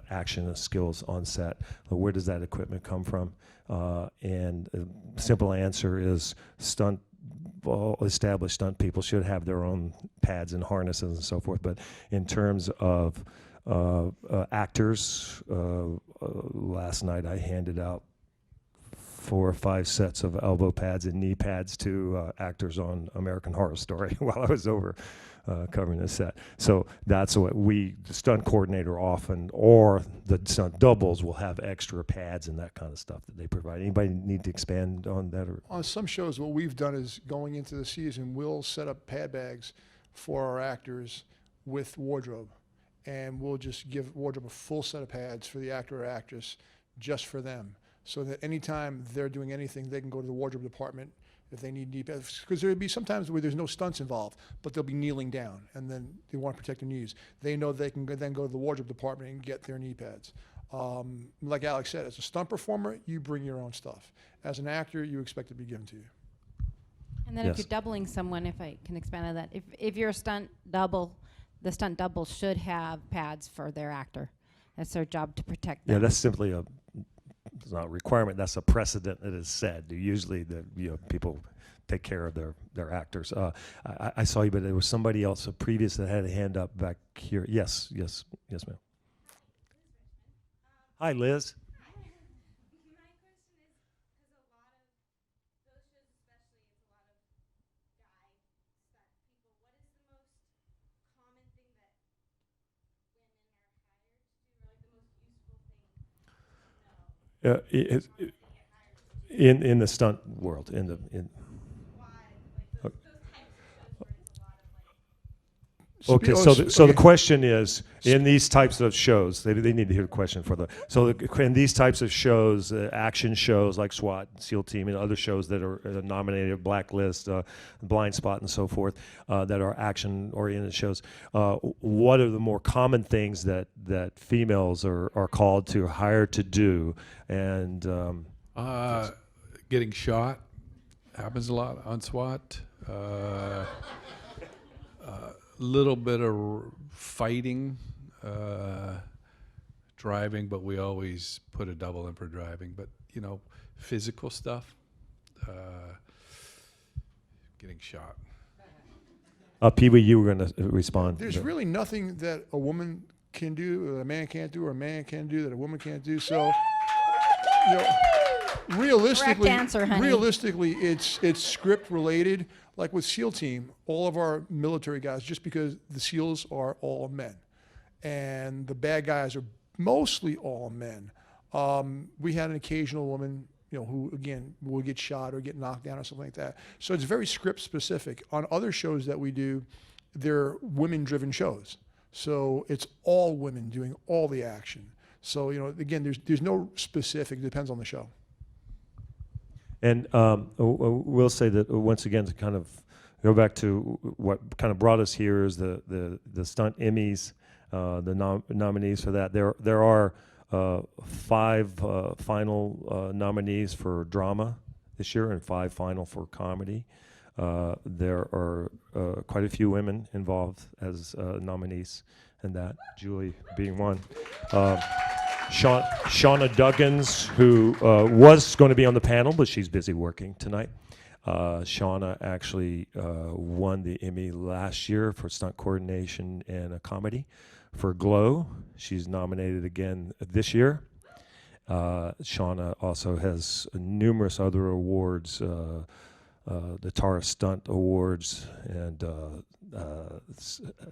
action and skills on set. Where does that equipment come from? And the simple answer is established stunt people should have their own pads and harnesses and so forth. But in terms of actors, last night I handed out 4 or 5 sets of elbow pads and knee pads to actors on American Horror Story while I was over covering the set. So that's what the stunt coordinator often, or the stunt doubles, will have extra pads and that kind of stuff that they provide. Anybody need to expand on that? Or? On some shows, what we've done is, going into the season, we'll set up pad bags for our actors with wardrobe. And we'll just give wardrobe a full set of pads for the actor or actress, just for them, so that anytime they're doing anything, they can go to the wardrobe department if they need knee pads. Because there'll be sometimes where there's no stunts involved, but they'll be kneeling down, and then they want to protect their knees. They know they can then go to the wardrobe department and get their knee pads. Like Alex said, as a stunt performer, you bring your own stuff. As an actor, you expect it to be given to you. And then Yes. if you're doubling someone, if I can expand on that, if you're a stunt double, the stunt double should have pads for their actor. That's their job, to protect them. Yeah, that's simply it's not a requirement. That's a precedent that is set. Usually, people take care of their actors. I saw you, but there was somebody else, a previous, that had a hand up back here. Yes, ma'am. Hi, Liz. My question is, because a lot of those shows, especially, it's a lot of guy stunt people. What is the most common thing that women are hired to do, or like the most useful thing to know? It, Common thing they get hired to do. in the stunt world, Why, like those types of shows where it's a lot of like. Okay, so the question is, in these types of shows, they need to hear the question for the, in these types of shows, action shows like SWAT, SEAL Team, and other shows that are nominated, Blacklist, Blind Spot, and so forth, that are action-oriented shows, what are the more common things that females are called to, hired to do, and Getting shot happens a lot on SWAT. Little bit of fighting, driving, but we always put a double in for driving. But physical stuff, getting shot. Peewee, you were going to respond. There's really nothing that a woman can do, a man can't do, or a man can do that a woman can't do. So, realistically, Correct answer, honey. realistically, it's script related. Like with SEAL Team, all of our military guys, just because the SEALs are all men, and the bad guys are mostly all men. We had an occasional woman, who again will get shot or get knocked down or something like that. So it's very script specific. On other shows that we do, they're women-driven shows. So it's all women doing all the action. So again, there's no specific. It depends on the show. And we'll say that once again, to kind of go back to what kind of brought us here is the Stunt Emmys, the nominees for that. There are 5 final nominees for drama this year and 5 final for comedy. There are quite a few women involved as nominees in that, Julie being one. Shauna Duggins, who was going to be on the panel, but she's busy working tonight. Shauna actually won the Emmy last year for stunt coordination and a comedy for Glow. She's nominated again this year. Shauna also has numerous other awards, the Tara Stunt Awards and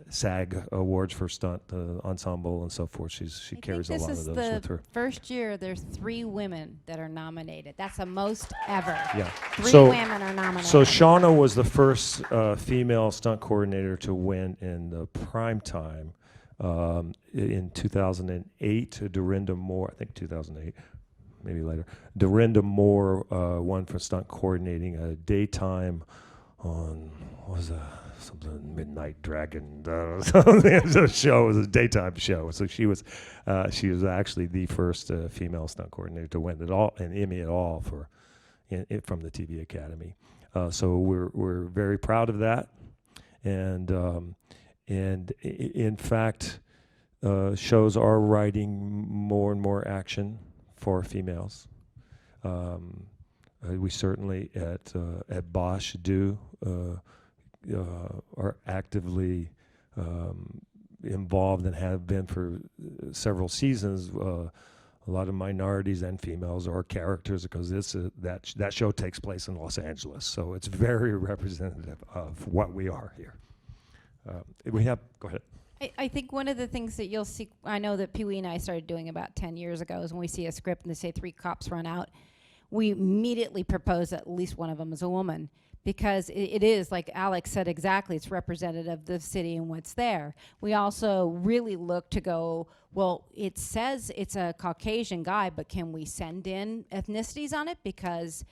SAG Awards for stunt ensemble and so forth. She carries a lot of those with her. This is the first year there's 3 women that are nominated. That's the most ever. Yeah. 3 So- women are nominated. So Shauna was the first female stunt coordinator to win in the prime time in 2008. Dorinda Moore, I think 2008, maybe later. Dorinda Moore won for stunt coordinating a daytime on, what was that? Something Midnight Dragon. It was a show. It was a daytime show. So she was actually the first female stunt coordinator to win an Emmy at all from the TV Academy. So we're very proud of that, and in fact, shows are writing more and more action for females. We certainly at Bosch are actively involved and have been for several seasons. A lot of minorities and females are characters because that show takes place in Los Angeles, so it's very representative of what we are here. Go ahead. I think one of the things that you'll see, I know that Peewee and I started doing about 10 years ago, is when we see a script and they say 3 cops run out, we immediately propose that at least one of them is a woman. Because it is, like Alex said exactly, it's representative of the city and what's there. We also really look to go, well, it says it's a Caucasian guy, but can we send in ethnicities on it? Because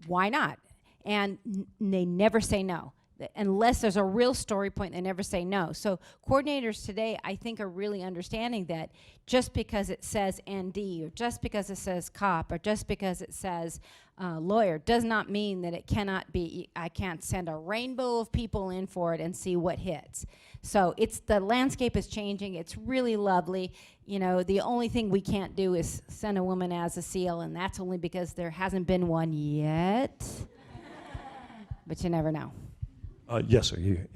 why not? And they never say no. Unless there's a real story point, they never say no. So coordinators today, I think, are really understanding that just because it says ND, or just because it says cop, or just because it says lawyer, does not mean that it cannot be, I can't send a rainbow of people in for it and see what hits. So the landscape is changing. It's really lovely. The only thing we can't do is send a woman as a SEAL, and that's only because there hasn't been one yet. But you never know. Yes, sir. Okay, Peter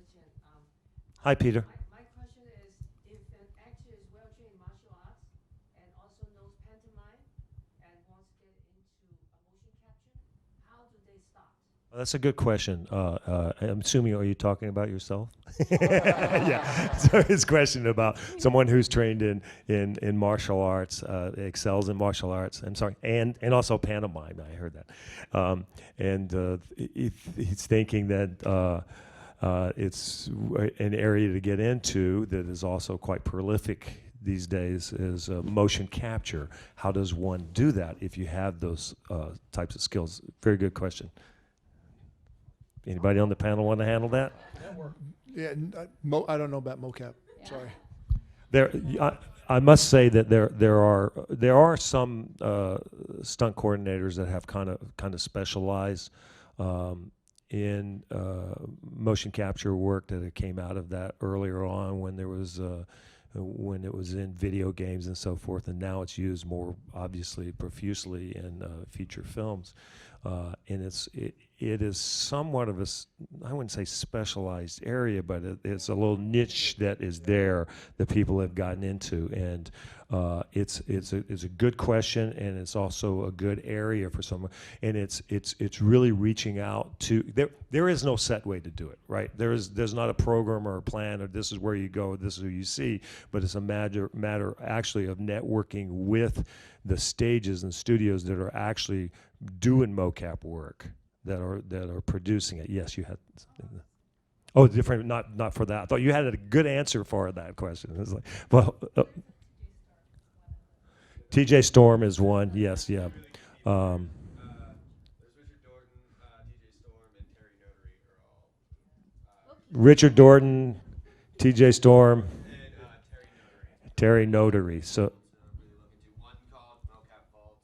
Chen. Hi, Peter. My question is, if an actor is well trained in martial arts and That's a good question. I'm assuming, are you talking about yourself? Yeah. So his question about someone who's trained in martial arts, excels in martial arts. I'm sorry, and also pantomime. I heard that, he's thinking that it's an area to get into that is also quite prolific these days is motion capture. How does one do that if you have those types of skills? Very good question. Anybody on the panel want to handle that? Yeah, I don't know about mocap. Sorry. There, I must say that there are some stunt coordinators that have kind of specialized in motion capture work that came out of that earlier on when there was when it was in video games and so forth, and now it's used more obviously profusely in feature films, and it is somewhat of I wouldn't say specialized area, but it's a little niche that is there that people have gotten into, and it's a good question, and it's also a good area for someone, and it's really reaching out to there is no set way to do it, right? There's not a program or a plan or this is where you go, this is who you see, but it's a matter actually of networking with the stages and studios that are actually doing mocap work, that are producing it. Yes, you had something. Oh, different. Not for that. I thought you had a good answer for that question. It's like, well, TJ Storm is one. Yes, yeah. There's Richard Dorton, TJ Storm, and Terry Notary are all. Richard Dorton, TJ Storm, And Terry Notary. So. really look into one called Mocap Vaults,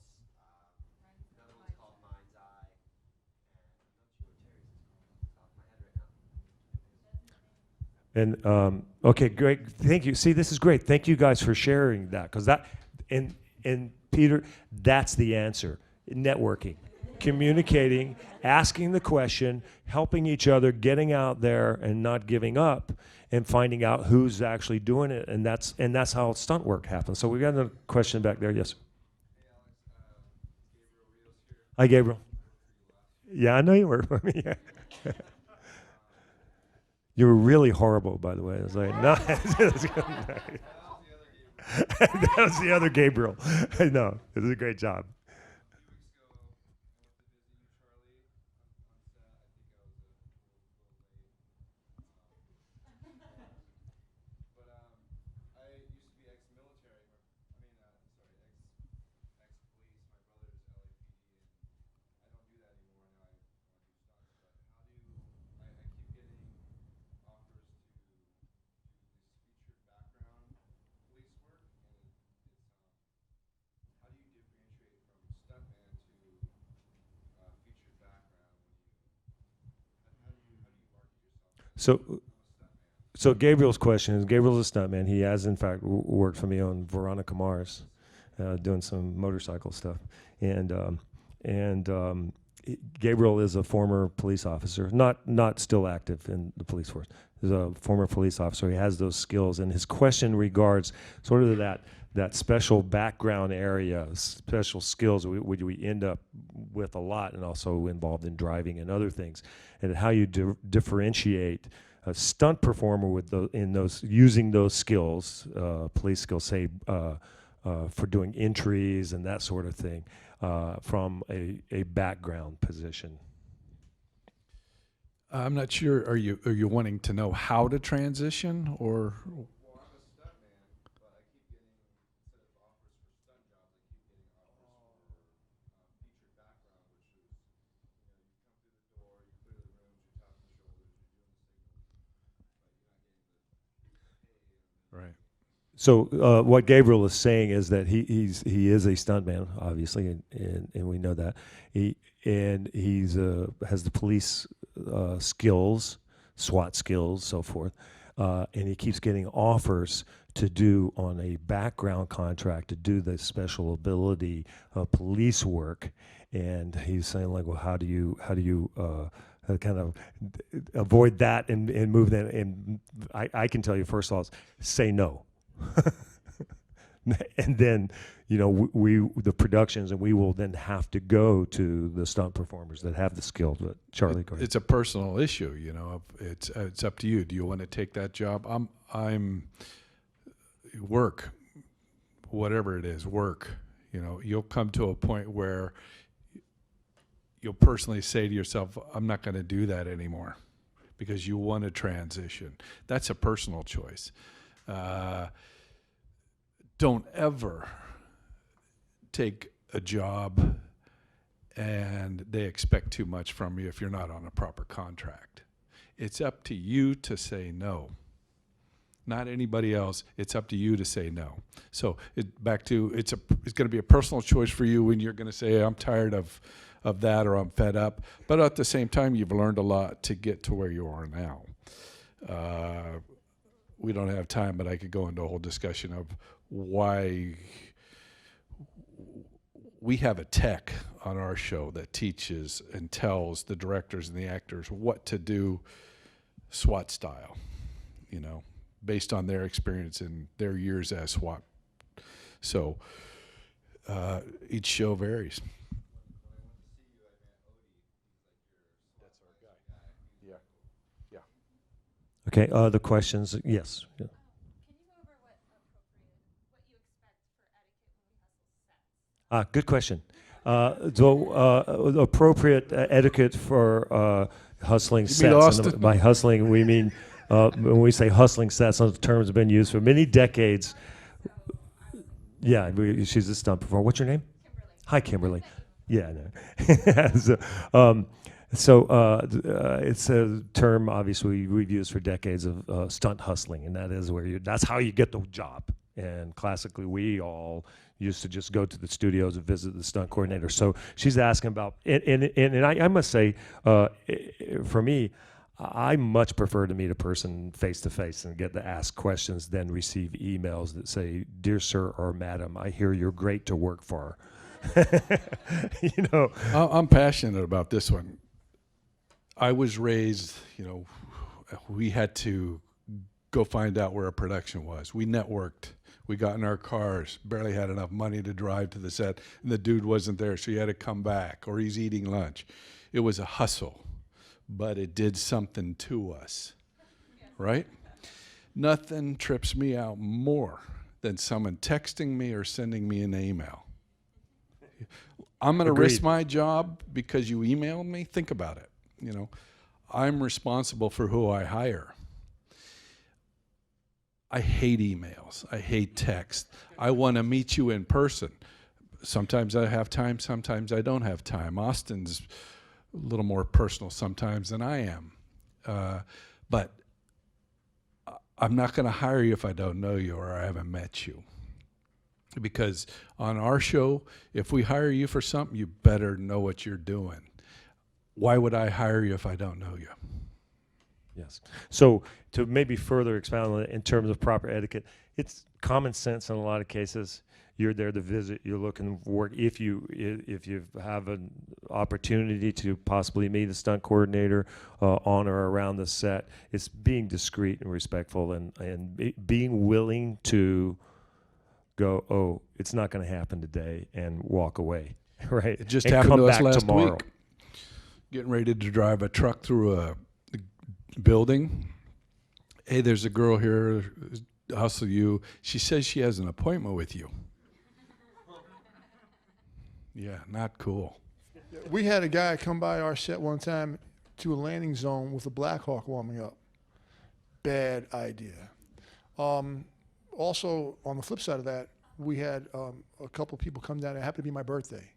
another one's called Mind's Eye, and I'm not sure what Terry's is called off the top of my head right now. And okay, great. Thank you. See, this is great. Thank you guys for sharing that, because that and Peter, that's the answer. Networking, communicating, asking the question, helping each other, getting out there and not giving up, and finding out who's actually doing it, and that's how stunt work happens. So we got another question back there. Yes, sir. Hi, Gabriel. Yeah, I know you were. Yeah. You were really horrible, by the way. I was like, no. That was the other Gabriel. No, it was a great job. So Gabriel's question is, Gabriel's a stuntman. He has, in fact, worked for me on Veronica Mars, doing some motorcycle stuff. And Gabriel is a former police officer, not still active in the police force. He's a former police officer. He has those skills. And his question regards sort of that special background area, special skills we end up with a lot, and also involved in driving and other things, and how you differentiate a stunt performer with using those skills, police skills, say for doing entries and that sort of thing, from a background position. I'm not sure. Are you wanting to know how to transition, or? Right. So what Gabriel is saying is that he is a stuntman, obviously, and we know that. He's has the police skills, SWAT skills, so forth, and he keeps getting offers to do on a background contract to do the special ability police work, and he's saying, like, well, how do you kind of avoid that and move that? And I can tell you, first of all, say no. and then, you know, we the productions, and we will then have to go to the stunt performers that have the skill. But Charlie, go ahead. It's a personal issue, you know. It's up to you. Do you want to take that job? I'm work, whatever it is, work. You know, you'll come to a point where you'll personally say to yourself, I'm not going to do that anymore, because you want to transition. That's a personal choice. Don't ever take a job and they expect too much from you if you're not on a proper contract. It's up to you to say no. Not anybody else. It's up to you to say no. So it's going to be a personal choice for you when you're going to say, I'm tired of that, or I'm fed up. But at the same time, you've learned a lot to get to where you are now. We don't have time, but I could go into a whole discussion of why we have a tech on our show that teaches and tells the directors and the actors what to do SWAT style, you know, based on their experience and their years as SWAT. So each show varies. That's our guy. Yeah. Yeah. Okay, other questions? Yes. Yeah. Can you go over what you expect for etiquette when we hustle sets? Good question. Appropriate etiquette for hustling You mean sets. Austin? And by hustling, we mean, when we say hustling sets, those terms have been used for many decades. Yeah, she's a stunt performer. What's your name? Kimberly. Hi, Kimberly. Yeah, no. It's a term, obviously, we've used for decades of stunt hustling, and that is that's how you get the job. And classically, we all used to just go to the studios and visit the stunt coordinator. So she's asking about, and I must say, for me, I much prefer to meet a person face to face and get to ask questions than receive emails that say, "Dear sir or madam, I hear you're great to work for." You know, I'm passionate about this one. I was raised, you know, we had to go find out where a production was. We networked. We got in our cars, barely had enough money to drive to the set, and the dude wasn't there, so you had to come back, or he's eating lunch. It was a hustle, but it did something to us, right? Nothing trips me out more than someone texting me or sending me an email. I'm going to risk my job because you emailed me? Think about it. You know, I'm responsible for who I hire. I hate emails. I hate text. I want to meet you in person. Sometimes I have time, sometimes I don't have time. Austin's a little more personal sometimes than I am. But I'm not going to hire you if I don't know you or I haven't met you. Because on our show, if we hire you for something, you better know what you're doing. Why would I hire you if I don't know you? yes. So to maybe further expound on it in terms of proper etiquette, it's common sense in a lot of cases. You're there to visit. You're looking for work. If you have an opportunity to possibly meet a stunt coordinator on or around the set, it's being discreet and respectful, and being willing to go, oh, it's not going to happen today, and walk away. Right. It just and happened come to us back last tomorrow. week. Getting ready to drive a truck through a building. Hey, there's a girl here, hustle you. She says she has an appointment with you. Yeah, not cool. We had a guy come by our set one time to a landing zone with a Black Hawk warming up. Bad idea. Also, on the flip side of that, we had a couple people come down. It happened to be my birthday.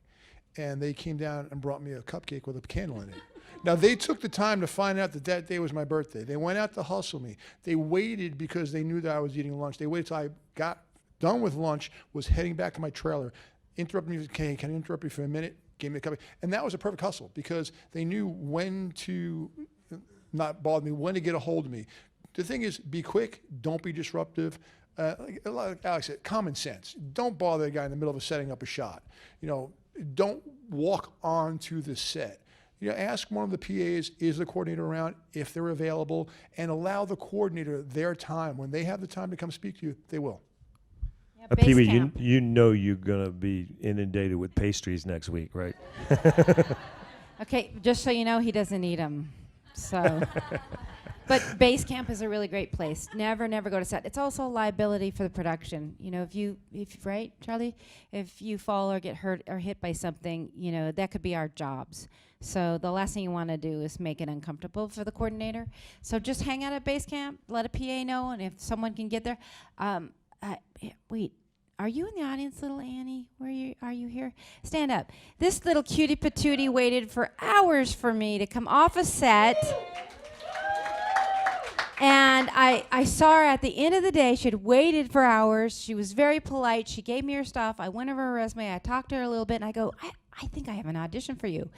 And they came down and brought me a cupcake with a candle in it. Now, they took the time to find out that that day was my birthday. They went out to hustle me. They waited because they knew that I was eating lunch. They waited till I got done with lunch, was heading back to my trailer, interrupted me, can I interrupt you for a minute? Gave me a cupcake. And that was a perfect hustle because they knew when to not bother me, when to get a hold of me. The thing is, be quick, don't be disruptive. Like Alex said, common sense. Don't bother a guy in the middle of setting up a shot. You know, don't walk onto the set. You know, ask one of the PAs, is the coordinator around, if they're available, and allow the coordinator their time. When they have the time to come speak to you, they will. Yeah, Base Peewee, camp. you know you're gonna be inundated with pastries next week, right? Okay, just so you know, he doesn't eat them. So, but base camp is a really great place. Never go to set. It's also a liability for the production. You know, if right, Charlie, if you fall or get hurt or hit by something, you know, that could be our jobs. So the last thing you want to do is make it uncomfortable for the coordinator. So just hang out at base camp, let a PA know, and if someone can get there. Wait, are you in the audience, little Annie? Are you here? Stand up. This little cutie patootie waited for hours for me to come off a set. And I saw her at the end of the day. She had waited for hours. She was very polite. She gave me her stuff. I went over her resume. I talked to her a little bit, and I go, I think I have an audition for you.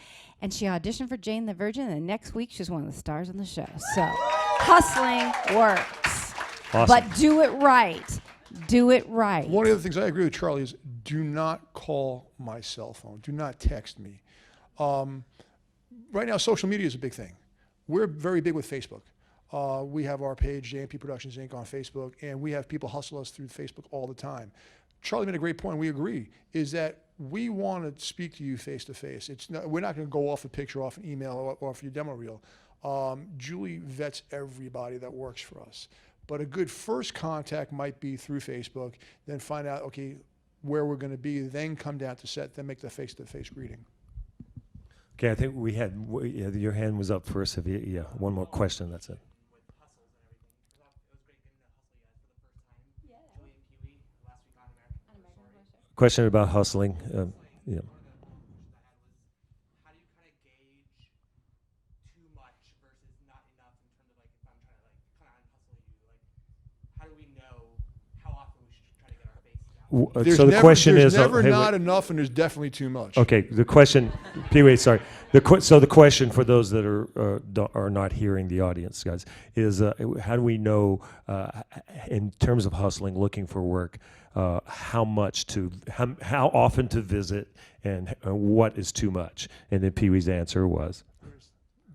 And she auditioned for Jane the Virgin, and the next week she's one of the stars on the show. So hustling works. Awesome. But do it right. Do it right. One of the other things I agree with Charlie is do not call my cell phone. Do not text me. Right now, social media is a big thing. We're very big with Facebook. We have our page, JMP Productions Inc. on Facebook, and we have people hustle us through Facebook all the time. Charlie made a great point, we agree, is that we want to speak to you face to face. We're not going to go off a picture, off an email, or off your demo reel. Julie vets everybody that works for us. But a good first contact might be through Facebook, then find out, okay, where we're going to be, then come down to set, then make the face-to-face greeting. Okay, I think we had your hand was up first. If you, one more question, that's it. With hustles and everything. It was great getting to hustle you guys for the first time. Yeah. Julie and Peewee last week on American Horror Story. Question about hustling. Yeah. One of the questions I had was, how do you kind of gauge too much versus not enough in terms of like if I'm trying to like kind of hustle you, like how do we know how often we should try to get our faces out? So the question is, there's never hey, not enough, and there's definitely too much. okay, the question, Peewee, sorry. So the question for those that are not hearing the audience, guys, is how do we know, in terms of hustling, looking for work, how often to visit, and what is too much? And then Peewee's answer was,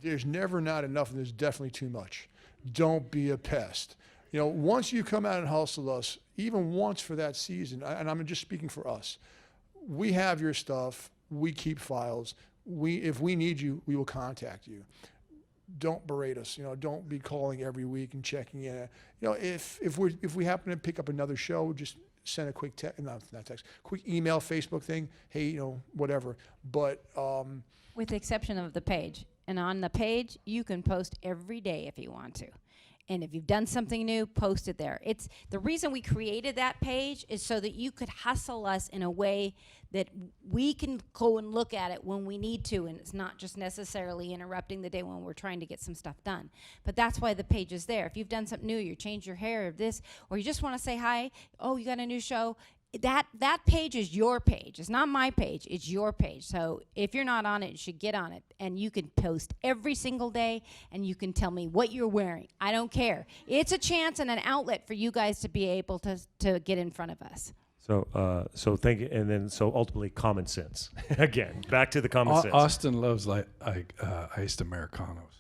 There's never not enough, and there's definitely too much. Don't be a pest. You know, once you come out and hustle us, even once for that season, and I'm just speaking for us, we have your stuff, we keep files, if we need you, we will contact you. Don't berate us, you know, don't be calling every week and checking in. You know, if we happen to pick up another show, just send a quick quick email, Facebook thing, hey, you know, whatever. But With the exception of the page. And on the page, you can post every day if you want to. And if you've done something new, post it there. It's the reason we created that page is so that you could hustle us in a way that we can go and look at it when we need to, and it's not just necessarily interrupting the day when we're trying to get some stuff done. But that's why the page is there. If you've done something new, you changed your hair or this, or you just want to say hi, oh, you got a new show, that page is your page. It's not my page. It's your page. So if you're not on it, you should get on it. And you can post every single day, and you can tell me what you're wearing. I don't care. It's a chance and an outlet for you guys to be able to get in front of us. so thank you, and then so ultimately common sense. Again, back to the common sense. Austin loves iced Americanos.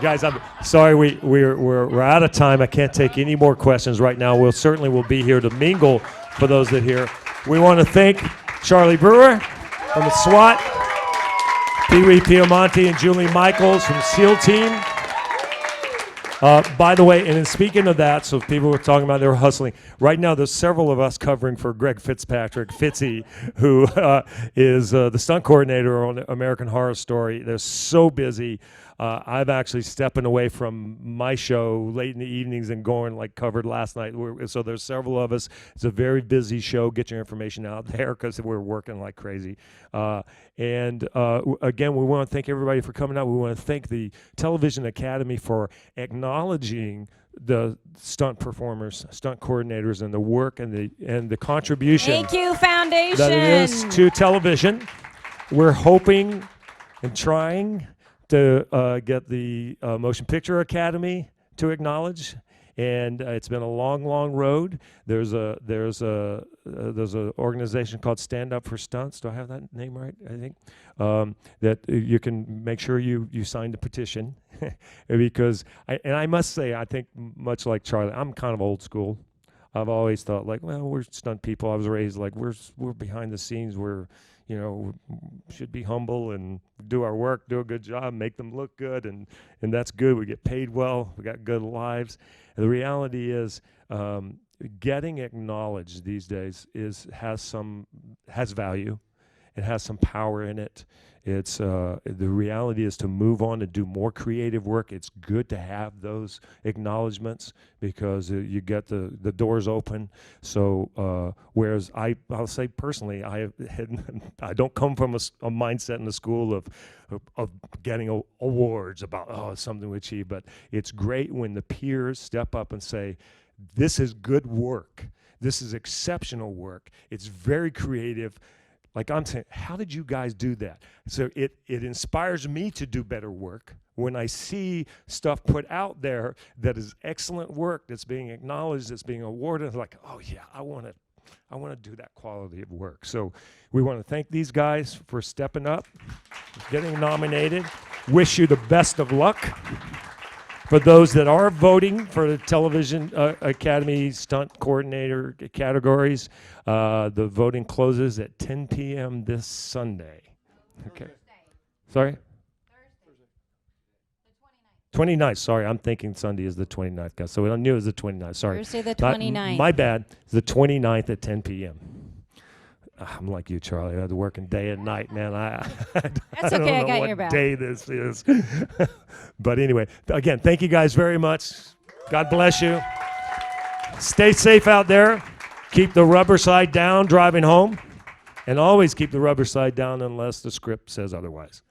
Guys, I'm sorry we're out of time. I can't take any more questions right now. We'll certainly will be here to mingle for those that hear. We want to thank Charlie Brewer from the S.W.A.T, Peewee Piemonte and Julie Michaels from SEAL Team. By the way, and in speaking of that, so people were talking about they were hustling. Right now, there's several of us covering for Greg Fitzpatrick, Fitzy, who is the stunt coordinator on American Horror Story. They're so busy. I'm actually stepping away from my show late in the evenings and going like covered last night. So there's several of us. It's a very busy show. Get your information out there because we're working like crazy. And again, we want to thank everybody for coming out. We want to thank the Television Academy for acknowledging the stunt performers, stunt coordinators, and the work and the contribution. Thank you, Foundation. That it is to television. We're hoping and trying to get the Motion Picture Academy to acknowledge, and it's been a long, long road. There's a organization called Stand Up for Stunts. Do I have that name right? I think that you can make sure you sign the petition because I must say I think much like Charlie, I'm kind of old school. I've always thought like, well, we're stunt people. I was raised like we're behind the scenes. We're, you know, should be humble and do our work, do a good job, make them look good, and that's good. We get paid well. We got good lives. And the reality is, getting acknowledged these days has value. It has some power in it. It's the reality is to move on and do more creative work. It's good to have those acknowledgments because you get the doors open. So whereas I'll say personally, I don't come from a mindset in the school of getting awards about something we achieve, but it's great when the peers step up and say, this is good work. This is exceptional work. It's very creative. Like I'm saying, how did you guys do that? So it inspires me to do better work when I see stuff put out there that is excellent work, that's being acknowledged, that's being awarded. Like, oh yeah, I want to do that quality of work. So we want to thank these guys for stepping up, getting nominated. Wish you the best of luck. For those that are voting for the Television Academy Stunt Coordinator categories, the voting closes at 10 p.m. this Sunday. Okay. Sorry? Thursday. The 29th. Sorry, I'm thinking Sunday is the 29th, guys. So I knew it was the 29th. Sorry. Thursday the 29th. My bad. It's the 29th at 10 p.m. I'm like you, Charlie. I've been working day and night, man. That's I don't okay. I know got what your back. day this is. But anyway, again, thank you guys very much. God bless you. Stay safe out there. Keep the rubber side down driving home. And always keep the rubber side down unless the script says otherwise.